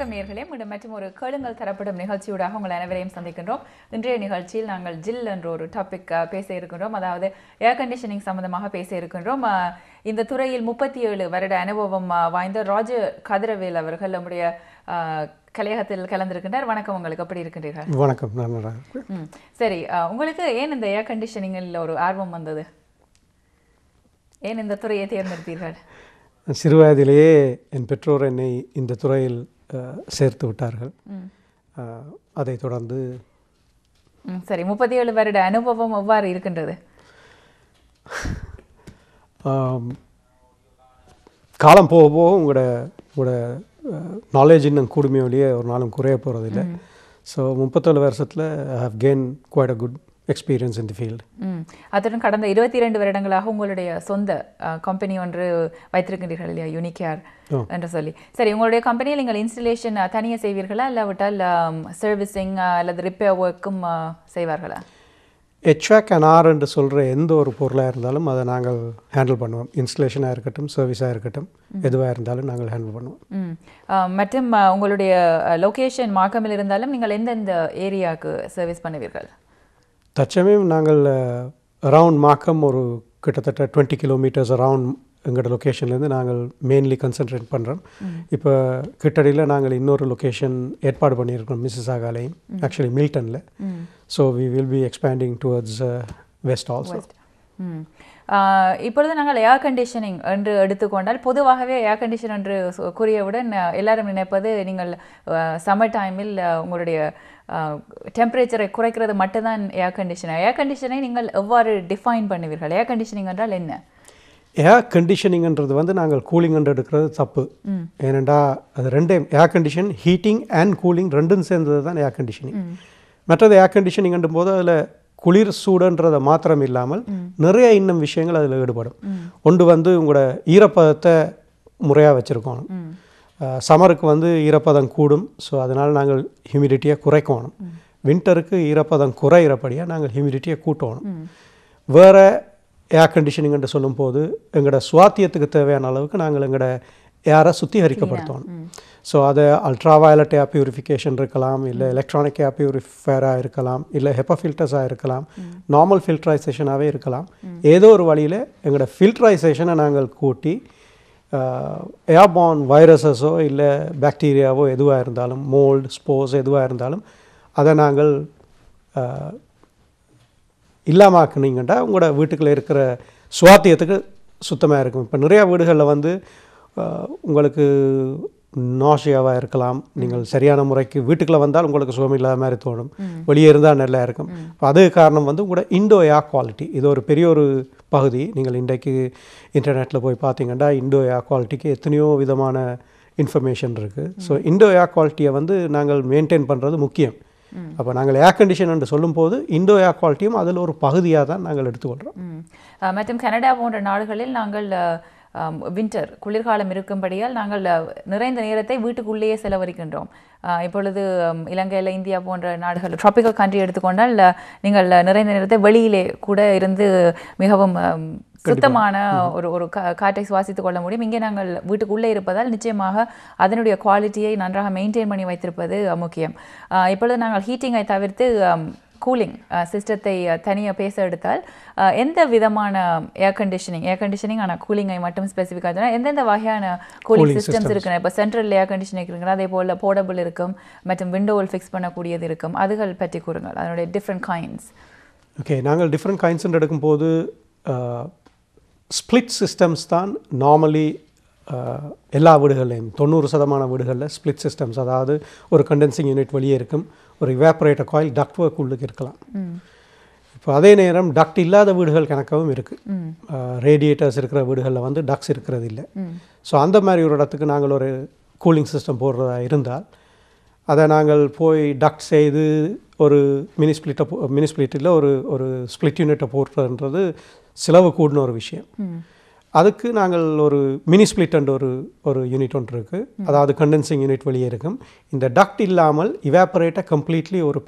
வணக்கம் நேயர்களே, மற்றும் ஒரு கேளுங்கள் தரப்படும் நிகழ்ச்சியூடாக உங்கள் அனைவரையும் சந்திக்கின்றோம். இன்றைய நிகழ்ச்சியில் நாங்கள் ஜில் என்ற ஒரு டாபிக் பேச இருக்கின்றோம். அதாவது ஏர் கண்டிஷனிங் சம்பந்தமாக பேச இருக்கின்றோம். இந்த துறையில் 37 வருட அனுபவம் வாய்ந்த ராஜ கதிரவேல் அவர்கள் நம்முடைய கலையகத்தில் கலந்திருக்கின்றார். வணக்கம், உங்களுக்கு எப்படி இருக்கின்றீர்கள்? வணக்கம். சரி, உங்களுக்கு ஏன் இந்த ஏர் கண்டிஷனிங்கில் ஒரு ஆர்வம் வந்தது? ஏன் இந்த துறையை தேர்ந்தெடுத்தீர்கள்? சிறு வயதிலேயே என் பெற்றோர் என்னை இந்த துறையில் சேர்த்து விட்டார்கள். அதை தொடர்ந்து சரி, 37 வருட அனுபவம் எவ்வாறு இருக்கின்றது? காலம் போக போக உங்களோட நாலேஜ் இன்னும் கூடுமே வழியே ஒரு நாளும் குறைய போகிறதில்லை. ஸோ 37 வருஷத்தில் I have gain quite a good experience in the field. அதுடன் கடந்த 22 வருடங்களாக உங்களுடைய சொந்த கம்பெனி ஒன்று வைத்திருக்கின்றீர்கள் இல்லையா, யூனிகேர் என்று சொல்லி. சரி, உங்களுடைய கம்பெனியில் நீங்கள் இன்ஸ்டலேஷன் தனியாக செய்வீர்களா, இல்லாவிட்டால் சர்வீசிங் அல்லது ரிப்பேர் ஒர்க்கும் செய்வார்களா? HVAC and R என்று சொல்கிற எந்த ஒரு பொருளாக இருந்தாலும் அதை நாங்கள் ஹேண்டில் பண்ணுவோம். இன்ஸ்டலேஷனாக இருக்கட்டும், சர்வீஸாக இருக்கட்டும், எதுவாக இருந்தாலும் நாங்கள் ஹேண்டில் பண்ணுவோம். மற்றும் உங்களுடைய லொக்கேஷன் மார்க்கமில் இருந்தாலும் நீங்கள் எந்தெந்த ஏரியாவுக்கு சர்வீஸ் பண்ணுவீர்கள்? தற்சமயம் நாங்கள் அரவுண்ட் மாக்கம் ஒரு கிட்டத்தட்ட 20 கிலோமீட்டர்ஸ் அரவுண்ட் எங்களோட லொக்கேஷன்லேருந்து நாங்கள் மெயின்லி கன்சன்ட்ரேட் பண்ணுறோம். இப்போ கிட்டடியில் நாங்கள் இன்னொரு லொக்கேஷன் ஏற்பாடு பண்ணியிருக்கோம், மிசிசாகாலையும், ஆக்சுவலி மில்டனில். So we will be expanding towards west also. இப்பொழுது நாங்கள் ஏர் கண்டிஷனிங் என்று எடுத்துக்கொண்டால், பொதுவாகவே ஏர் கண்டிஷன் என்று கூறியவுடன் எல்லாரும் நினைப்பது நீங்கள் சம்மர் டைமில் உங்களுடைய டெம்பரேச்சரை குறைக்கிறது மட்டும்தான் ஏர் கண்டிஷனர். ஏர் கண்டிஷனை நீங்கள் எவ்வாறு டிஃபைன் பண்ணுவீர்கள்? ஏர் கண்டிஷனிங் என்றால் என்ன? ஏர் கண்டிஷனிங்ன்றது வந்து நாங்கள் கூலிங் என்று எடுக்கிறது தப்பு. ஏனெண்டா அது ரெண்டையும், air condition heating and cooling ரெண்டும் சேர்ந்தது தான் ஏர் கண்டிஷனிங். மற்றது ஏர் கண்டிஷனிங்கும் போது அதில் குளிர் சூடுன்றதை மாத்திரம் இல்லாமல் நிறைய இன்னும் விஷயங்கள் அதில் ஈடுபடும். ஒன்று வந்து உங்களோட ஈரப்பதத்தை முறையாக வச்சுருக்கணும். சம்மருக்கு வந்து ஈரப்பதம் கூடும், ஸோ அதனால் நாங்கள் ஹியூமிடிட்டியை குறைக்கணும். வின்டருக்கு ஈரப்பதம் குறையிறபடியாக நாங்கள் ஹியூமிடிட்டியை கூட்டணும். வேறு ஏர் கண்டிஷனிங் என்று சொல்லும்போது எங்களோட சுவாத்தியத்துக்கு தேவையான அளவுக்கு நாங்கள் எங்களோட ஏரை சுத்திகரிக்கப்படுத்தணும். ஸோ அது அல்ட்ரா வயலட் ஏர் பியூரிஃபிகேஷன் இருக்கலாம், இல்லை எலக்ட்ரானிக் ஏர் பியூரிஃபையராக இருக்கலாம், இல்லை ஹெப்பா ஃபில்டர்ஸாக இருக்கலாம், நார்மல் ஃபில்ட்ரைசேஷனாகவே இருக்கலாம். ஏதோ ஒரு வழியில் எங்களோட ஃபில்ட்ரைசேஷனை நாங்கள் கூட்டி ஏர்பார்ன் வைரஸஸோ இல்லை பாக்டீரியாவோ எதுவாக இருந்தாலும், மோல்டு, ஸ்போர்ஸ் எதுவாக இருந்தாலும் அதை நாங்கள் இல்லாமாக்குனீங்கன்னா உங்களோட வீட்டுக்குள்ளே இருக்கிற சுவாத்தியத்துக்கு சுத்தமாக இருக்கும். இப்போ நிறையா வீடுகளில் வந்து உங்களுக்கு நாஷியாவாக இருக்கலாம். நீங்கள் சரியான முறைக்கு வீட்டுக்குள்ளே வந்தால் உங்களுக்கு சுகம் இல்லாத மாதிரி தோணும், வெளியே இருந்தால் நல்லா இருக்கும். அது காரணம் வந்து உங்களோட இண்டோ ஏர் குவாலிட்டி. இது ஒரு பெரிய ஒரு பகுதி. நீங்கள் இன்றைக்கு இன்டர்நெட்டில் போய் பார்த்தீங்கன்னா இண்டோ ஏர் குவாலிட்டிக்கு எத்தனையோ விதமான இன்ஃபர்மேஷன் இருக்குது. ஸோ இண்டோ ஏர் குவாலிட்டியை வந்து நாங்கள் மெயின்டைன் பண்ணுறது முக்கியம். அப்போ நாங்கள் ஏர் கண்டிஷன் என்று சொல்லும்போது இண்டோ ஏர் குவாலிட்டியும் அதில் ஒரு பகுதியாக தான் நாங்கள் எடுத்துக்கொள்கிறோம். மற்றும் கனடா போன்ற நாடுகளில் நாங்கள் வின்டர் குளிர்காலம் இருக்கும்படியால் நாங்கள் நிறைந்த நேரத்தை வீட்டுக்குள்ளேயே செலவழிக்கின்றோம். இப்பொழுது இலங்கையில், இந்தியா போன்ற நாடுகள், ட்ராபிக்கல் கண்ட்ரி எடுத்துக்கொண்டால் நீங்கள் நிறைந்த நேரத்தை வெளியிலே கூட இருந்து மிகவும் சுத்தமான ஒரு காற்றை சுவாசித்துக் கொள்ள முடியும். இங்கே நாங்கள் வீட்டுக்குள்ளே இருப்பதால் நிச்சயமாக அதனுடைய குவாலிட்டியை நன்றாக மெயின்டைன் பண்ணி வைத்திருப்பது முக்கியம். இப்பொழுது நாங்கள் ஹீட்டிங்கை தவிர்த்து கூலிங் சிஸ்டத்தை தனியாக பேச எடுத்தால் எந்த விதமான ஏர் கண்டிஷனிங் ஆனால் கூலிங்கை மட்டும் ஸ்பெசிஃபிக்காக சொன்னால் எந்தெந்த வகையான கூலிங் சிஸ்டம்ஸ் இருக்குன்னா, இப்போ சென்ட்ரல் ஏர் கண்டிஷனிங் இருக்குங்க, அதே போல் போர்டபுள் இருக்கும் மற்றும் விண்டோவில் ஃபிக்ஸ் பண்ணக்கூடியது இருக்கும். அதுகள் பற்றி கூறுங்கள், அதனுடைய டிஃப்ரெண்ட் கைண்ட்ஸ். ஓகே, நாங்கள் டிஃப்ரெண்ட் கைண்ட்ஸ் எடுக்கும்போது ஸ்ப்ளிட் சிஸ்டம்ஸ் தான் நார்மலி எல்லா வீடுகள்லையும் 90% வீடுகளில் ஸ்ப்ளிட் சிஸ்டம்ஸ். அதாவது ஒரு கண்டென்சிங் யூனிட் வெளியே இருக்கும், ஒரு இவாப்ரேட்டர் காயில் டக்ட் ஒர்க் உள்ளுக்கு இருக்கலாம். இப்போ அதே நேரம் டக்ட் இல்லாத வீடுகள் கணக்காகவும் இருக்குது. ரேடியேட்டர்ஸ் இருக்கிற வீடுகளில் வந்து டக்ட்ஸ் இருக்கிறது இல்லை. ஸோ அந்த மாதிரி ஒரு இடத்துக்கு நாங்கள் ஒரு கூலிங் சிஸ்டம் போடுறதா இருந்தால் அதை நாங்கள் போய் டக்ட் செய்து ஒரு மினி ஸ்ப்ளிட்டில் ஒரு ஸ்ப்ளிட் யூனிட்டை போடுறதுன்றது செலவு கூடின ஒரு விஷயம். அதுக்கு நாங்கள் ஒரு மினி ஸ்ப்ளிட் அண்ட் ஒரு யூனிட் ஒன்று இருக்குது. அதாவது கண்டென்சிங் யூனிட் வெளியே இருக்கும். இந்த டக்ட் இல்லாமல் இவாப்பரேட்டை கம்ப்ளீட்லி ஒரு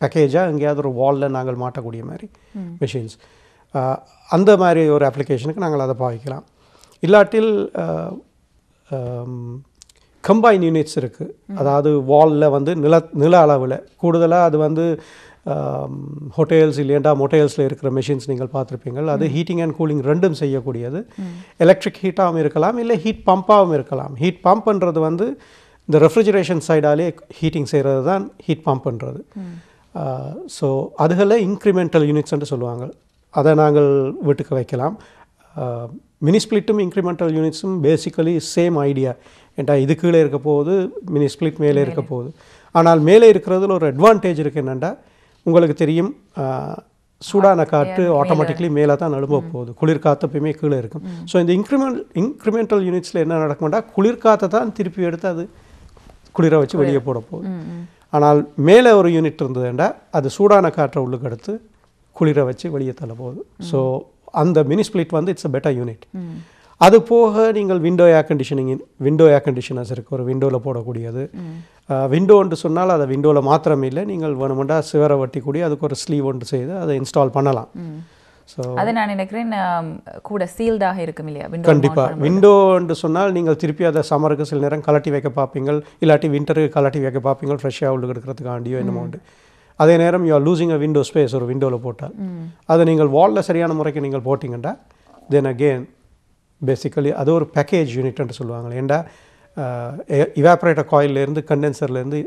பேக்கேஜாக எங்கேயாவது ஒரு வாலில் நாங்கள் மாட்டக்கூடிய மாதிரி மிஷின்ஸ், அந்த மாதிரி ஒரு அப்ளிகேஷனுக்கு நாங்கள் அதை பாவிக்கலாம். இல்லாட்டில் கம்பைன் யூனிட்ஸ் இருக்குது. அதாவது வாலில் வந்து நில அளவில் கூடுதலாக அது வந்து ஹோட்டல்ஸ் இல்லையண்டா மொட்டேல்ஸில் இருக்கிற மெஷின்ஸ் நீங்கள் பார்த்துருப்பீங்க. அது ஹீட்டிங் அண்ட் கூலிங் ரெண்டும் செய்யக்கூடியது. எலக்ட்ரிக் ஹீட்டாகவும் இருக்கலாம், இல்லை ஹீட் பம்பாகவும் இருக்கலாம். ஹீட் பம்ப்ன்றது வந்து இந்த ரெஃப்ரிஜரேஷன் சைடாலே ஹீட்டிங் செய்கிறது தான் ஹீட் பம்ப்ன்றது. ஸோ அதுகளில் இன்க்ரிமெண்டல் யூனிட்ஸ்ன்னு சொல்லுவாங்க. அதை நாங்கள் வீட்டுக்கு வைக்கலாம். மினி ஸ்பிளிட்டும் இன்க்ரிமெண்டல் யூனிட்ஸும் பேசிக்கலி சேம் ஐடியா. ஏன்டா இது கீழே இருக்க போகுது, மினி ஸ்பிளிட் மேலே இருக்க போகுது. ஆனால் மேலே இருக்கிறதுல ஒரு அட்வான்டேஜ் இருக்குது. என்னென்னா உங்களுக்கு தெரியும், சூடான காற்று ஆட்டோமேட்டிக்லி மேலே தான் நழும்ப போகுது, குளிர் காற்று எப்பயுமே கீழே இருக்கும். ஸோ இந்த இன்க்ரிமெண்டல் யூனிட்ஸில் என்ன நடக்கும்னா குளிர் காற்றை தான் திருப்பி எடுத்து அது குளிரை வச்சு வெளியே போட போகுது. ஆனால் மேலே ஒரு யூனிட் இருந்ததுண்டா அது சூடான காற்றை உள்ளுக்கு எடுத்து குளிரை வச்சு வெளியே தள்ள போகுது. ஸோ அந்த மினி ஸ்பிளிட் வந்து இட்ஸ் அ பெட்டர் யூனிட். அது போக நீங்கள் விண்டோ ஏர் கண்டிஷனர்ஸ் இருக்குது, ஒரு விண்டோவில் போடக்கூடியது. விண்டோன்னு சொன்னால் அதை விண்டோவில் மாத்திரமே இல்லை, நீங்கள் வேணுமெண்டா சிவரை வட்டி கூடி அதுக்கு ஒரு ஸ்லீவ் ஒன்று செய்து அதை இன்ஸ்டால் பண்ணலாம். ஸோ அதை நான் நினைக்கிறேன் கூட சீல்டாக இருக்கும் இல்லையா? கண்டிப்பாக விண்டோன்னு சொன்னால் நீங்கள் திருப்பி அதை சம்மருக்கு சில நேரம் கலட்டி வைக்க பார்ப்பீங்க, இல்லாட்டி விண்டருக்கு கலட்டி வைக்க பார்ப்பீங்க, ஃப்ரெஷ்ஷாக உள்ளுக்கு எடுக்கிறதுக்காண்டியோ என்னமோ உண்டு. அதே நேரம் you are losing a window space ஒரு விண்டோவில் போட்டால். அதை நீங்கள் வாலில் சரியான முறைக்கு நீங்கள் போட்டிங்கன்னா தென் அகெயின் பேசிக்கலி அது ஒரு பேக்கேஜ் யூனிட்னு சொல்லுவாங்க. ஏண்டா இவாப்ரேட்டர் காயிலேருந்து கண்டென்சர்லேருந்து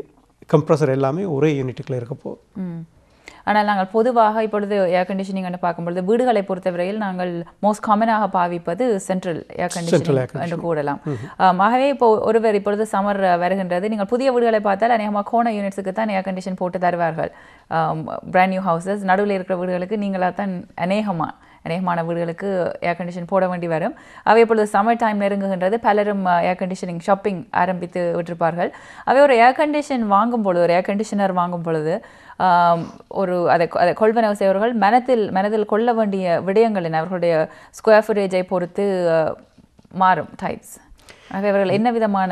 கம்ப்ரஸர் எல்லாமே ஒரே யூனிட்டுக்குள்ளே இருக்க போகுது. ஆனால் நாங்கள் பொதுவாக இப்பொழுது ஏர் கண்டிஷனிங்னு பார்க்கும்பொழுது வீடுகளை பொறுத்தவரையில் நாங்கள் மோஸ்ட் காமனாக பாவிப்பது சென்ட்ரல் ஏர் கண்டிஷனிங் என்று கூடலாம். ஆகவே இப்போ ஒருவர் இப்பொழுது சம்மர் வருகின்றது, நீங்கள் புதிய வீடுகளை பார்த்தால் அநேகமாக கோண யூனிட்ஸுக்கு தான் ஏர் கண்டிஷன் போட்டு தருவார்கள். பிராண்ட் நியூ ஹவுசஸ் நடுவில் இருக்கிற வீடுகளுக்கு நீங்களாக தான் அநேகமான வீடுகளுக்கு ஏர் கண்டிஷன் போட வேண்டி வரும். அவை இப்பொழுது சம்மர் டைம் நெருங்குகின்றது, பலரும் ஏர் கண்டிஷனிங் ஷாப்பிங் ஆரம்பித்து விட்டிருப்பார்கள். அவை ஒரு ஏர் கண்டிஷன் வாங்கும் பொழுது, ஒரு ஏர் கண்டிஷனர் வாங்கும் பொழுது அதை கொள்வனவு செய்வர்கள் மனதில் கொள்ள வேண்டிய விடயங்கள் என்ன? அவர்களுடைய ஸ்கொயர் ஃபுட்டேஜை பொறுத்து மாறும் டைப்ஸ். ஆக அவர்கள் என்ன விதமான,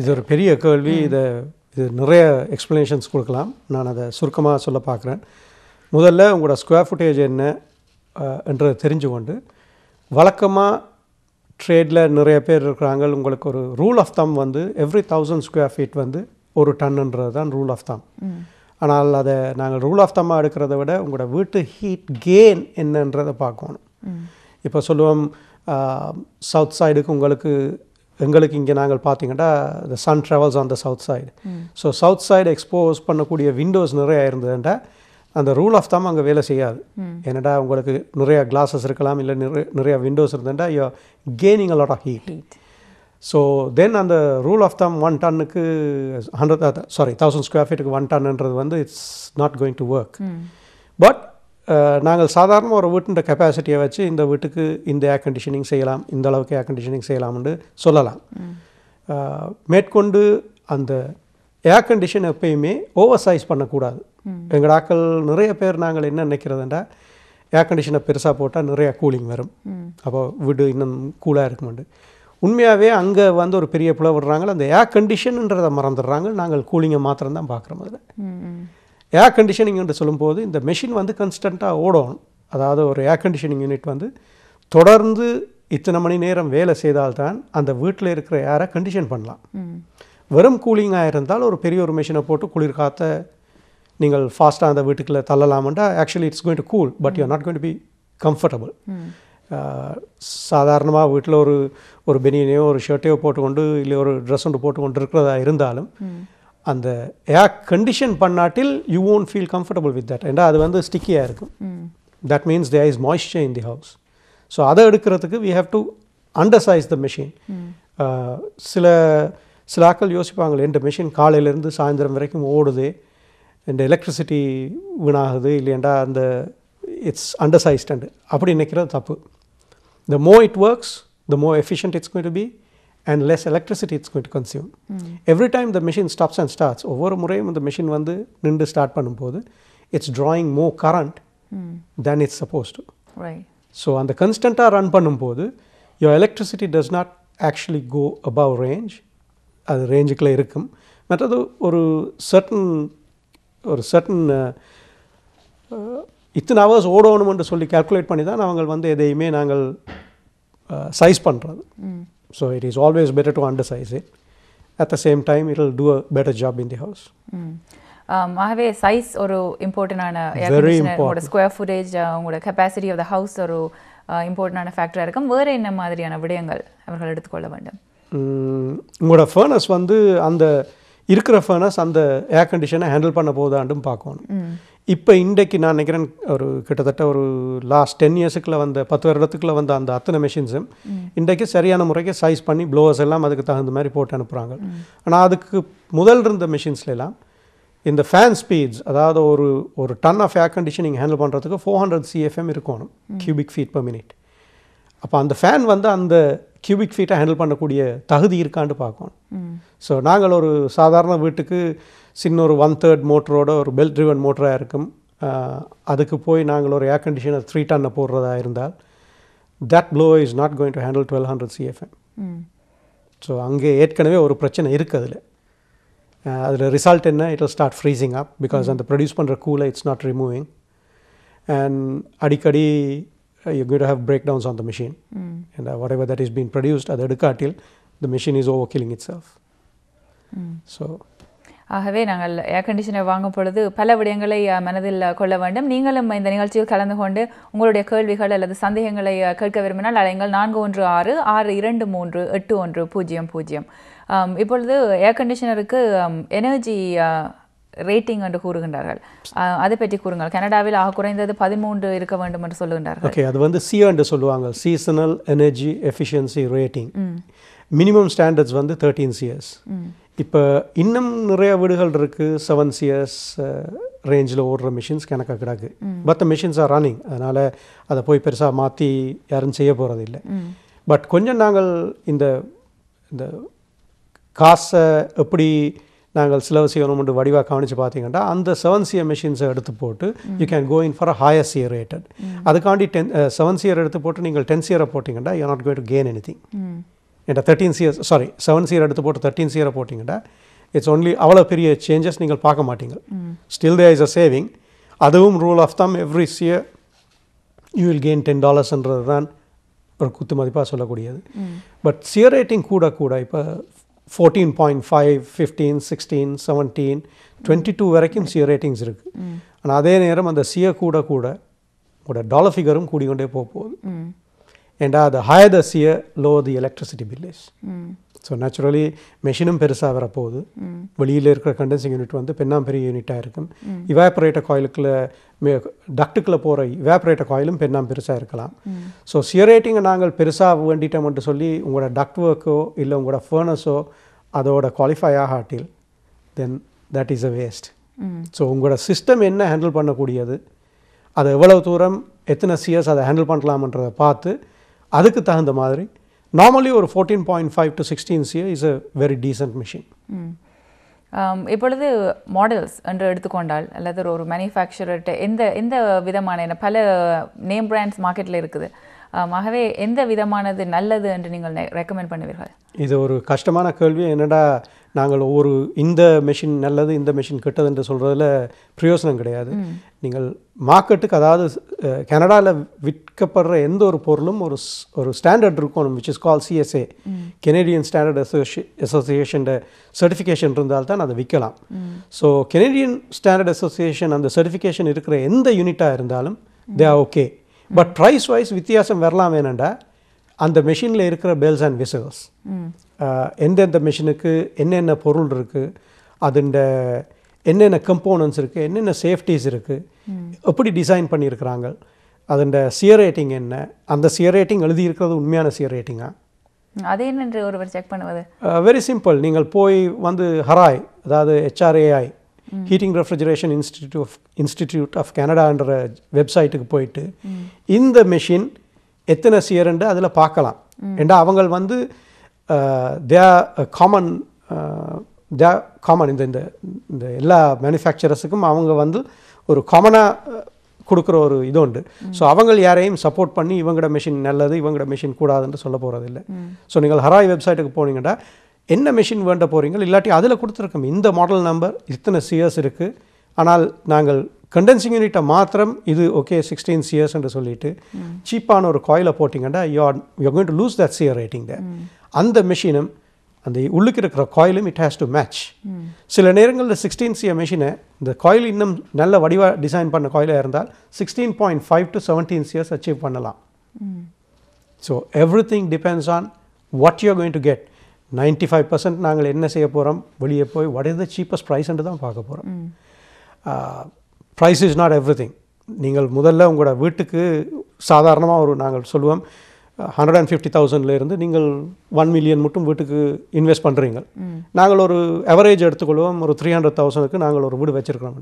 இது ஒரு பெரிய கேள்வி. இது நிறைய எக்ஸ்ப்ளனேஷன்ஸ் கொடுக்கலாம். நான் அதை சுருக்கமாக சொல்ல பார்க்குறேன். முதல்ல உங்களோட ஸ்கொயர் ஃபுட்டேஜ் என்ன என்றதை தெரிஞ்சு கொண்டு, வழக்கமாக ட்ரேடில் நிறைய பேர் இருக்கிறாங்க. உங்களுக்கு ஒரு ரூல் ஆஃப் தம் வந்து எவ்ரி 1000 ஸ்கொயர் ஃபீட் வந்து ஒரு டன்னுன்றது தான் ரூல் ஆஃப் தம். ஆனால் அதை நாங்கள் ரூல் ஆஃப் தம்மாக எடுக்கிறத விட உங்களோட வீட்டு ஹீட் கெயின் என்னன்றதை பார்க்கணும். இப்போ சொல்லுவோம் சவுத் சைடுக்கு எங்களுக்கு இங்கே நாங்கள் பார்த்தீங்கன்னா the sun travels on the south side. So south side expose பண்ணக்கூடிய விண்டோஸ் நிறையா இருந்ததுண்டா அந்த ரூல் ஆஃப் தம் அங்கே வேலை செய்யாது. ஏன்னாடா உங்களுக்கு நிறையா கிளாஸஸ் இருக்கலாம், இல்லை நிறையா விண்டோஸ் இருந்ததுண்டா you are gaining a lot of heat. So then அந்த ரூல் ஆஃப் தம் 1 டன்னுக்கு 1000 ஸ்கொயர் ஃபீட்டுக்கு 1 டன்னுன்றது வந்து it's not going to work. But நாங்கள் சாதாரணமாக ஒரு வீட்டுன்ற கெப்பாசிட்டியை வச்சு இந்த வீட்டுக்கு இந்த ஏர் கண்டிஷனிங் செய்யலாம், இந்த அளவுக்கு ஏர் கண்டிஷனிங் செய்யலாம்னு சொல்லலாம். மேற்கொண்டு அந்த ஏர் கண்டிஷன் எப்பயுமே ஓவர் சைஸ் பண்ணக்கூடாது. எங்கள் ஆக்கள் நிறைய பேர் நாங்கள் என்ன நினைக்கிறதுண்டா ஏர் கண்டிஷனை பெருசாக போட்டால் நிறையா கூலிங் வரும், அப்போ வீடு இன்னும் கூலாக இருக்குமெண்டு. உண்மையாகவே அங்கே வந்து ஒரு பெரிய பிள்ளை விடுறாங்க, அந்த ஏர் கண்டிஷன்ன்றதை மறந்துடுறாங்க. நாங்கள் கூலிங்கை மாத்திரம் தான் பார்க்குறோம். அதில் ஏர் கண்டிஷனிங் என்று சொல்லும்போது இந்த மெஷின் வந்து கன்ஸ்டண்ட்டாக ஓடணும். அதாவது ஒரு ஏர் கண்டிஷனிங் யூனிட் வந்து தொடர்ந்து இத்தனை மணி நேரம் வேலை செய்தால்தான் அந்த வீட்டில் இருக்கிற ஏரை கண்டிஷன் பண்ணலாம். வெறும் கூலிங்காக இருந்தால் ஒரு பெரிய ஒரு மெஷினை போட்டு குளிர் காற்றை நீங்கள் ஃபாஸ்ட்டாக அந்த வீட்டுக்குள்ளே தள்ளலாம்ண்டா actually it's going to cool, but you are not going to be comfortable. சாதாரணமாக வீட்டில் ஒரு பெனியனையோ ஒரு ஷர்ட்டையோ போட்டுக்கொண்டு இல்லை ஒரு ட்ரெஸ் ஒன்று போட்டுக்கொண்டு இருக்கிறதா இருந்தாலும் அந்த ஏர் கண்டிஷன் பண்ணாட்டில் you won't feel comfortable with that. ஏன்னா அது வந்து ஸ்டிக்கியாக இருக்கும். That means there is moisture in the house. So அதை எடுக்கிறதுக்கு we have to undersize the machine. சில ஆக்கள் யோசிப்பாங்க, இந்த மெஷின் காலையிலேருந்து சாயந்தரம் வரைக்கும் ஓடுது, இந்த எலக்ட்ரிசிட்டி வீணாகுது இல்லையண்டா அந்த இட்ஸ் அண்டர்சைஸ்டு அப்படி நினைக்கிறது தப்பு. The more it works, the more efficient it's going to be and less electricity it's going to consume. Every time the machine stops and starts, ஒவ்வொரு முறையும் இந்த மெஷின் வந்து நின்று ஸ்டார்ட் பண்ணும்போது it's drawing more current than it's supposed to. Right. So அந்த கன்ஸ்டண்ட்டாக run பண்ணும்போது your electricity does not actually go above range. அது ரேஞ்சுக்குள்ளே இருக்கும். மற்றது ஒரு certain இத்தனை ஹவர்ஸ் ஓடணும்னு சொல்லி கால்குலேட் பண்ணி தான் அவங்க வந்து எதையுமே நாங்கள் சைஸ் பண்ணுறது. So it is always better to under size it. at the same time it will do a better job in the house. ஆகவே சைஸ் ஒரு இம்பார்ட்டண்டான ஏர் Very கண்டிஷனர் உங்களோட important. ஸ்கொயர் ஃபுட்டேஜ் உங்களோட கெப்பாசிட்டி ஆஃப் த ஹவுஸ் ஒரு இம்பார்ட்டண்டான ஃபேக்டராக இருக்கும். வேறு என்ன மாதிரியான விடயங்கள் அவர்கள் எடுத்துக்கொள்ள வேண்டும்? உங்களோட ஃபர்னஸ் வந்து அந்த இருக்கிற ஃபர்னஸ் அந்த ஏர் கண்டிஷனை ஹேண்டில் பண்ண போதாண்டும் பார்க்கணும். இப்போ இன்றைக்கு நான் நினைக்கிறேன் ஒரு கிட்டத்தட்ட ஒரு லாஸ்ட் 10 இயர்ஸுக்குள்ள வந்த 10 வருடத்துக்குள்ள வந்த அந்த அத்தனை மெஷின்ஸும் இன்றைக்கு சரியான முறைக்கு சைஸ் பண்ணி ப்ளோவர்ஸ் எல்லாம் அதுக்கு தகுந்த மாதிரி போட்டு அனுப்புகிறாங்க. ஆனால் அதுக்கு முதல் இருந்த மெஷின்ஸ்லாம் இந்த ஃபேன் ஸ்பீட்ஸ், அதாவது ஒரு ton of air conditioning handle பண்ணுறதுக்கு 400 CFM இருக்கணும், கியூபிக் ஃபீட் per minute. அப்போ அந்த ஃபேன் வந்து அந்த கியூபிக் ஃபீட்டை ஹேண்டில் பண்ணக்கூடிய தகுதி இருக்கான்னு பார்க்கணும். ஸோ நாங்கள் ஒரு சாதாரண வீட்டுக்கு சின்ன ஒரு 1/3 மோட்டரோட ஒரு பெல்ட் ட்ரிவன் மோட்டராக இருக்கும், அதுக்கு போய் நாங்கள் ஒரு ஏர் கண்டிஷனர் 3 டன்னை போடுறதா இருந்தால் that blower is not going to handle 1200 CFM. So அங்கே ஏற்கனவே ஒரு பிரச்சனை இருக்குது. அதில் ரிசல்ட் என்ன, it will start freezing up because அந்த ப்ரொடியூஸ் பண்ணுற கூலை இட்ஸ் நாட் ரிமூவிங் and அடிக்கடி you're going to have breakdowns on the machine. And whatever that is being produced அது எடுக்காட்டில் the machine is overkilling itself. So ஆகவே நாங்கள் air conditioner வாங்கும் பொழுது பல விடயங்களை மனதில் கொள்ள வேண்டும். நீங்களும் இந்த நிகழ்ச்சியில் கலந்து கொண்டு உங்களுடைய கேள்விகள் அல்லது சந்தேகங்களை கேட்க விரும்பினால் அழைங்கள் 416-623-8100. இப்பொழுது ஏர் கண்டிஷனருக்கு எனர்ஜி ரேட்டிங் என்று கூறுகின்றார்கள், அதை பற்றி கூறுங்கள். கனடாவில் ஆக குறைந்தது 13 இருக்க வேண்டும் என்று சொல்லுகின்றார்கள். ஓகே, அது வந்து சிஏ என்று சொல்லுவாங்க, seasonal energy efficiency rating. Minimum standards வந்து 13 CS. இப்போ இன்னும் நிறைய வீடுகள் இருக்குது 7 CS ரேஞ்சில் ஓடுற மிஷின்ஸ் கணக்காக கிடக்கு. But the machines are running, அதனால் அதை போய் பெருசாக மாற்றி யாரும் செய்ய போகிறது இல்லை. பட் கொஞ்சம் நாங்கள் இந்த இந்த காசை எப்படி நாங்கள் செலவு செய்யணும்னு வடிவாக கவனித்து பார்த்தீங்கன்னா அந்த 7 CR மிஷின்ஸை எடுத்து போட்டு you can go in for a higher CR rated. அதுக்காண்டி 7 CR எடுத்து போட்டு நீங்கள் 10 CR போட்டிங்கன்னா you not going to gain anything. என்கிட்ட 13 CR 7 CR எடுத்து போட்டு 13 CR போட்டிங்கன்னா இட்ஸ் ஒன்லி அவ்வளோ பெரிய சேஞ்சஸ் நீங்கள் பார்க்க மாட்டீங்க. Still there is a saving. அதுவும் rule of thumb every CR you will gain $10 தான் ஒரு குத்து மதிப்பாக சொல்லக்கூடியது. பட் CR ரேட்டிங் கூட கூட இப்போ 14.5, 15, 16, 17, 22 வரைக்கும் CR ரேட்டிங்ஸ் இருக்குது. ஆனால் அதே நேரம் அந்த CR கூட கூட உங்களோட டாலர் ஃபிகரும் கூடிக்கொண்டே போகுது. And the higher the CR, lower the electricity bill is. So naturally மெஷினும் பெருசாக வரப்போகுது. வெளியில் இருக்கிற கண்டென்சிங் யூனிட் வந்து பெண்ணாம் பெரிய யூனிட்டாக இருக்கும். இவாப்ரேட்டர் காயிலுக்குள்ள டக்டுக்குள்ளே போகிற இவாப்ரேட்டர் காயிலும் பெண்ணாம் பெருசாக இருக்கலாம். ஸோ CR ரேட்டிங்கை நாங்கள் பெருசாக வேண்டிட்டோம்னு சொல்லி உங்களோட டக்ட் ஒர்க்கோ இல்லை உங்களோட ஃபர்னஸோ அதோட குவாலிஃபை ஆகாட்டில் then that is a waste. So உங்களோட சிஸ்டம் என்ன ஹேண்டில் பண்ணக்கூடியது, அதை எவ்வளவு தூரம் எத்தனை CRs அதை ஹேண்டில் பண்ணலாம்ன்றதை பார்த்து அதுக்கு தகுந்த மாதிரி நார்மலி ஒரு 14.5 to 16 CR is a very descent machine. இப்பொழுது மாடல்ஸ் என்று எடுத்துக்கொண்டால் அல்லது ஒரு மேனுஃபேக்சரர்கிட்ட எந்த விதமான பல நேம் பிராண்ட்ஸ் மார்க்கெட்டில் இருக்குது, ஆகவே எந்த விதமானது நல்லது என்று நீங்கள் ரெக்கமெண்ட் பண்ணுவீர்கள்? இது ஒரு கஷ்டமான கேள்வி. என்னடா நாங்கள் இந்த மெஷின் நல்லது இந்த மெஷின் கெட்டது என்று சொல்கிறதுல பிரயோசனம் கிடையாது. நீங்கள் மார்க்கெட்டுக்கு, அதாவது கனடாவில் விற்கப்படுற எந்த ஒரு பொருளும் ஒரு ஸ்டாண்டர்ட் இருக்கணும், which is call CSA, Canadian standard association certification இருந்தால் தான் அதை விற்கலாம். ஸோ கெனடியன் ஸ்டாண்டர்ட் அசோசியேஷன் அந்த சர்டிஃபிகேஷன் இருக்கிற எந்த யூனிட்டாக இருந்தாலும் they are okay. But price wise வித்தியாசம் வரலாம். வேணுண்டா அந்த மெஷினில் இருக்கிற பெல்ஸ் அண்ட் விசில்ஸ், எந்தெந்த மெஷினுக்கு என்னென்ன பொருள் இருக்குது, அதுண்ட என்னென்ன கம்போனன்ட்ஸ் இருக்குது, என்னென்ன சேஃப்டிஸ் இருக்குது, எப்படி டிசைன் பண்ணியிருக்கிறாங்க, அதுண்ட CR ரேட்டிங் என்ன, அந்த CR ரேட்டிங் எழுதியிருக்கிறது உண்மையான CR ரேட்டிங்கா, அது என்னென்று ஒருவர் செக் பண்ணுவது? Very simple. நீங்கள் போய் வந்து ஹராய், அதாவது HRAI heating refrigeration institute of கனடான்ற வெப்சைட்டுக்கு போயிட்டு இந்த மெஷின் எத்தனை CRண்டு அதில் பார்க்கலாம். ஏண்டா அவங்க வந்து காமன் இந்த எல்லா மேனுஃபேக்சரர்ஸுக்கும் அவங்க வந்து ஒரு காமனாக கொடுக்குற ஒரு இது உண்டு. ஸோ அவங்க யாரையும் சப்போர்ட் பண்ணி இவங்களோட மெஷின் நல்லது இவங்களோட மெஷின் கூடாதுன்னு சொல்ல போகிறது இல்லை. ஸோ நீங்கள் ஹராய் வெப்சைட்டுக்கு போனீங்கன்னா என்ன மெஷின் வேண்ட போகிறீங்க, இல்லாட்டி அதில் கொடுத்துருக்கோம் இந்த மாடல் நம்பர் இத்தனை CRs இருக்குது, ஆனால் நாங்கள் கண்டென்சிங் யூனிட்டை மாத்திரம் இது ஓகே 16 CRs என்று சொல்லிட்டு சீப்பான ஒரு காயிலை போட்டிங்கன்னா you are going to lose that CR rating. அந்த மெஷினும் அந்த உள்ளுக்கு இருக்கிற காயிலும் இட் ஹேஸ் டு மேட்ச். சில நேரங்களில் 16 மெஷினை இந்த காயில் இன்னும் நல்ல வடிவாக டிசைன் பண்ண காயிலாக இருந்தால் 16.5 to 17 years அச்சீவ் பண்ணலாம். So everything depends on what you going to get. 95% நாங்கள் என்ன செய்ய போகிறோம், வெளியே போய் வாட் இஸ் த சீப்பஸ்ட் ப்ரைஸ்ன்ட்டு தான் பார்க்க போகிறோம். Price is not everything. நீங்கள் முதல்ல உங்களோட வீட்டுக்கு சாதாரணமாக நாங்கள் சொல்லுவோம் 150,000 நீங்கள் 1 million மட்டும் வீட்டுக்கு இன்வெஸ்ட் பண்ணுறீங்க. நாங்கள் ஒரு அவரேஜ் எடுத்துக்கொள்வோம், ஒரு 300,000க்கு நாங்கள் ஒரு வீடு வச்சுருக்கிறோம்.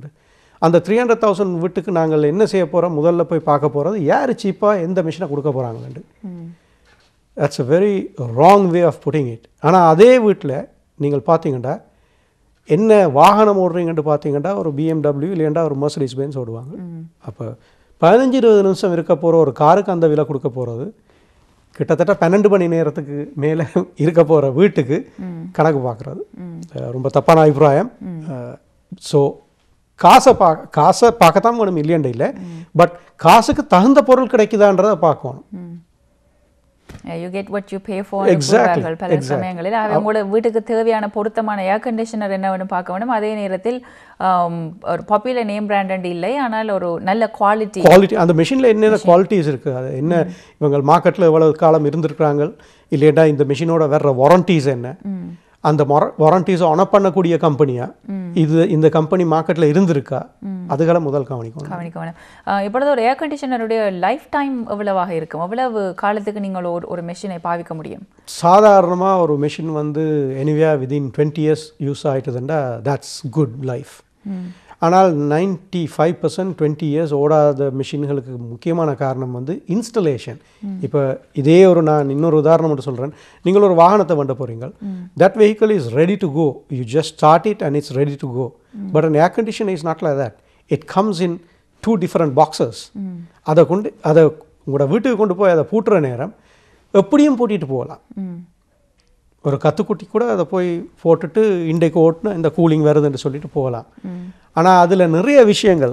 அந்த 300,000 வீட்டுக்கு நாங்கள் என்ன செய்ய போகிறோம், முதல்ல போய் பார்க்க போகிறது யார் சீப்பாக எந்த மிஷினை கொடுக்க போகிறாங்கன்னு. That's a very wrong way of putting it. ஆனால் அதே வீட்டில் நீங்கள் பார்த்தீங்கன்னா என்ன வாகனம் ஓடுறீங்கன்னு பார்த்தீங்கன்னா ஒரு BMW இல்லைண்டா ஒரு Mercedes Benz ஓடுவாங்க. அப்போ 15-20 நிமிஷம் இருக்க போகிற ஒரு காருக்கு அந்த விலை கொடுக்க போகிறது கிட்டத்தட்ட 12 மணி நேரத்துக்கு மேலே இருக்க போகிற வீட்டுக்கு கணக்கு பார்க்குறது ரொம்ப தப்பான அபிப்பிராயம். ஸோ காசை பார்க்கத்தான் வேணும் இல்லையண்டே இல்லை, பட் காசுக்கு தகுந்த பொருள் கிடைக்குதான்றதை பார்க்கணும். You get what you pay for. Exactly. பல சமயங்களில் அவங்களோட வீட்டுக்கு தேவையான பொருத்தமான ஏர் கண்டிஷனர் என்னவென்னு பார்க்க வேண்டும். அதே நேரத்தில் ஒரு பாப்புலர் நேம் பிராண்ட் இல்லை, ஆனால் ஒரு நல்ல குவாலிட்டி அந்த மெஷினில் என்னென்ன குவாலிட்டிஸ் இருக்குது, அது என்ன இவங்க மார்க்கெட்டில் எவ்வளவு காலம் இருந்திருக்கிறாங்க, இல்லையா இந்த மெஷினோட வர்ற வாரண்டிஸ் என்ன, அந்த வாரண்டிஸை ஆனர் பண்ணக்கூடிய கம்பெனியா, இந்த கம்பெனி மார்க்கெட்டில் இருந்திருக்கா, அதுகளை முதல் கவனிக்கணும். இப்பொழுது ஒரு ஏர் கண்டிஷனருடைய லைஃப் டைம் எவ்வளவாக இருக்கும், எவ்வளவு காலத்துக்கு நீங்கள் ஒரு மெஷினை பாவிக்க முடியும்? சாதாரணமாக ஒரு machine anyway within 20 years use ஆகிட்டுதுண்டா தட்ஸ் குட் லைஃப். ஆனால் 95% 20 years ஓடாத மிஷின்களுக்கு முக்கியமான காரணம் இன்ஸ்டலேஷன். இப்போ இதே நான் இன்னொரு உதாரணம் மட்டும் சொல்கிறேன். நீங்கள் ஒரு வாகனத்தை வண்ட போகிறீங்க, that vehicle is ready to go, you just start it and it's ready to go. But an air condition is not like that. It comes in 2 different boxes. அதை உங்களோட வீட்டுக்கு கொண்டு போய் அதை பூட்டுற நேரம் எப்படியும் பூட்டிட்டு போகலாம். ஒரு கத்துக்குட்டி கூட அதை போய் போட்டுட்டு இன்றைக்கு ஓட்டுனா இந்த கூலிங் வருதுன்னு சொல்லிட்டு போகலாம். ஆனால் அதில் நிறைய விஷயங்கள்,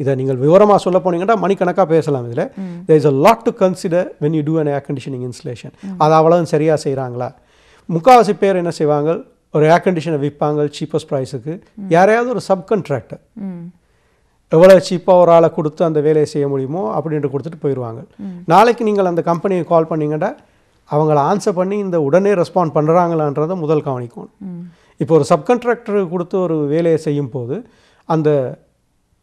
இதை நீங்கள் விவரமாக சொல்ல போனீங்கன்னா மணிக்கணக்காக பேசலாம். இதில் there is a lot to consider when you do an air conditioning installation. அது அவ்வளவு சரியாக செய்கிறாங்களா? முக்கால்வாசி பேர் என்ன செய்வாங்க, ஒரு ஏர் கண்டிஷனை விற்பாங்க சீப்பஸ்ட் ப்ரைஸுக்கு. யாரையாவது ஒரு சப்கன்ட்ராக்டர் எவ்வளோ சீப்பாக ஒரு ஆளை கொடுத்து அந்த வேலையை செய்ய முடியுமோ அப்படின்ட்டு கொடுத்துட்டு போயிடுவாங்க. நாளைக்கு நீங்கள் அந்த கம்பெனியை கால் பண்ணிங்கன்னா அவங்கள ஆன்சர் பண்ணி இந்த உடனே ரெஸ்பாண்ட் பண்ணுறாங்களான்றதை முதல் கவனிக்கணும். இப்போ ஒரு சப்கன்ட்ராக்டருக்கு கொடுத்து ஒரு வேலையை செய்யும் போது அந்த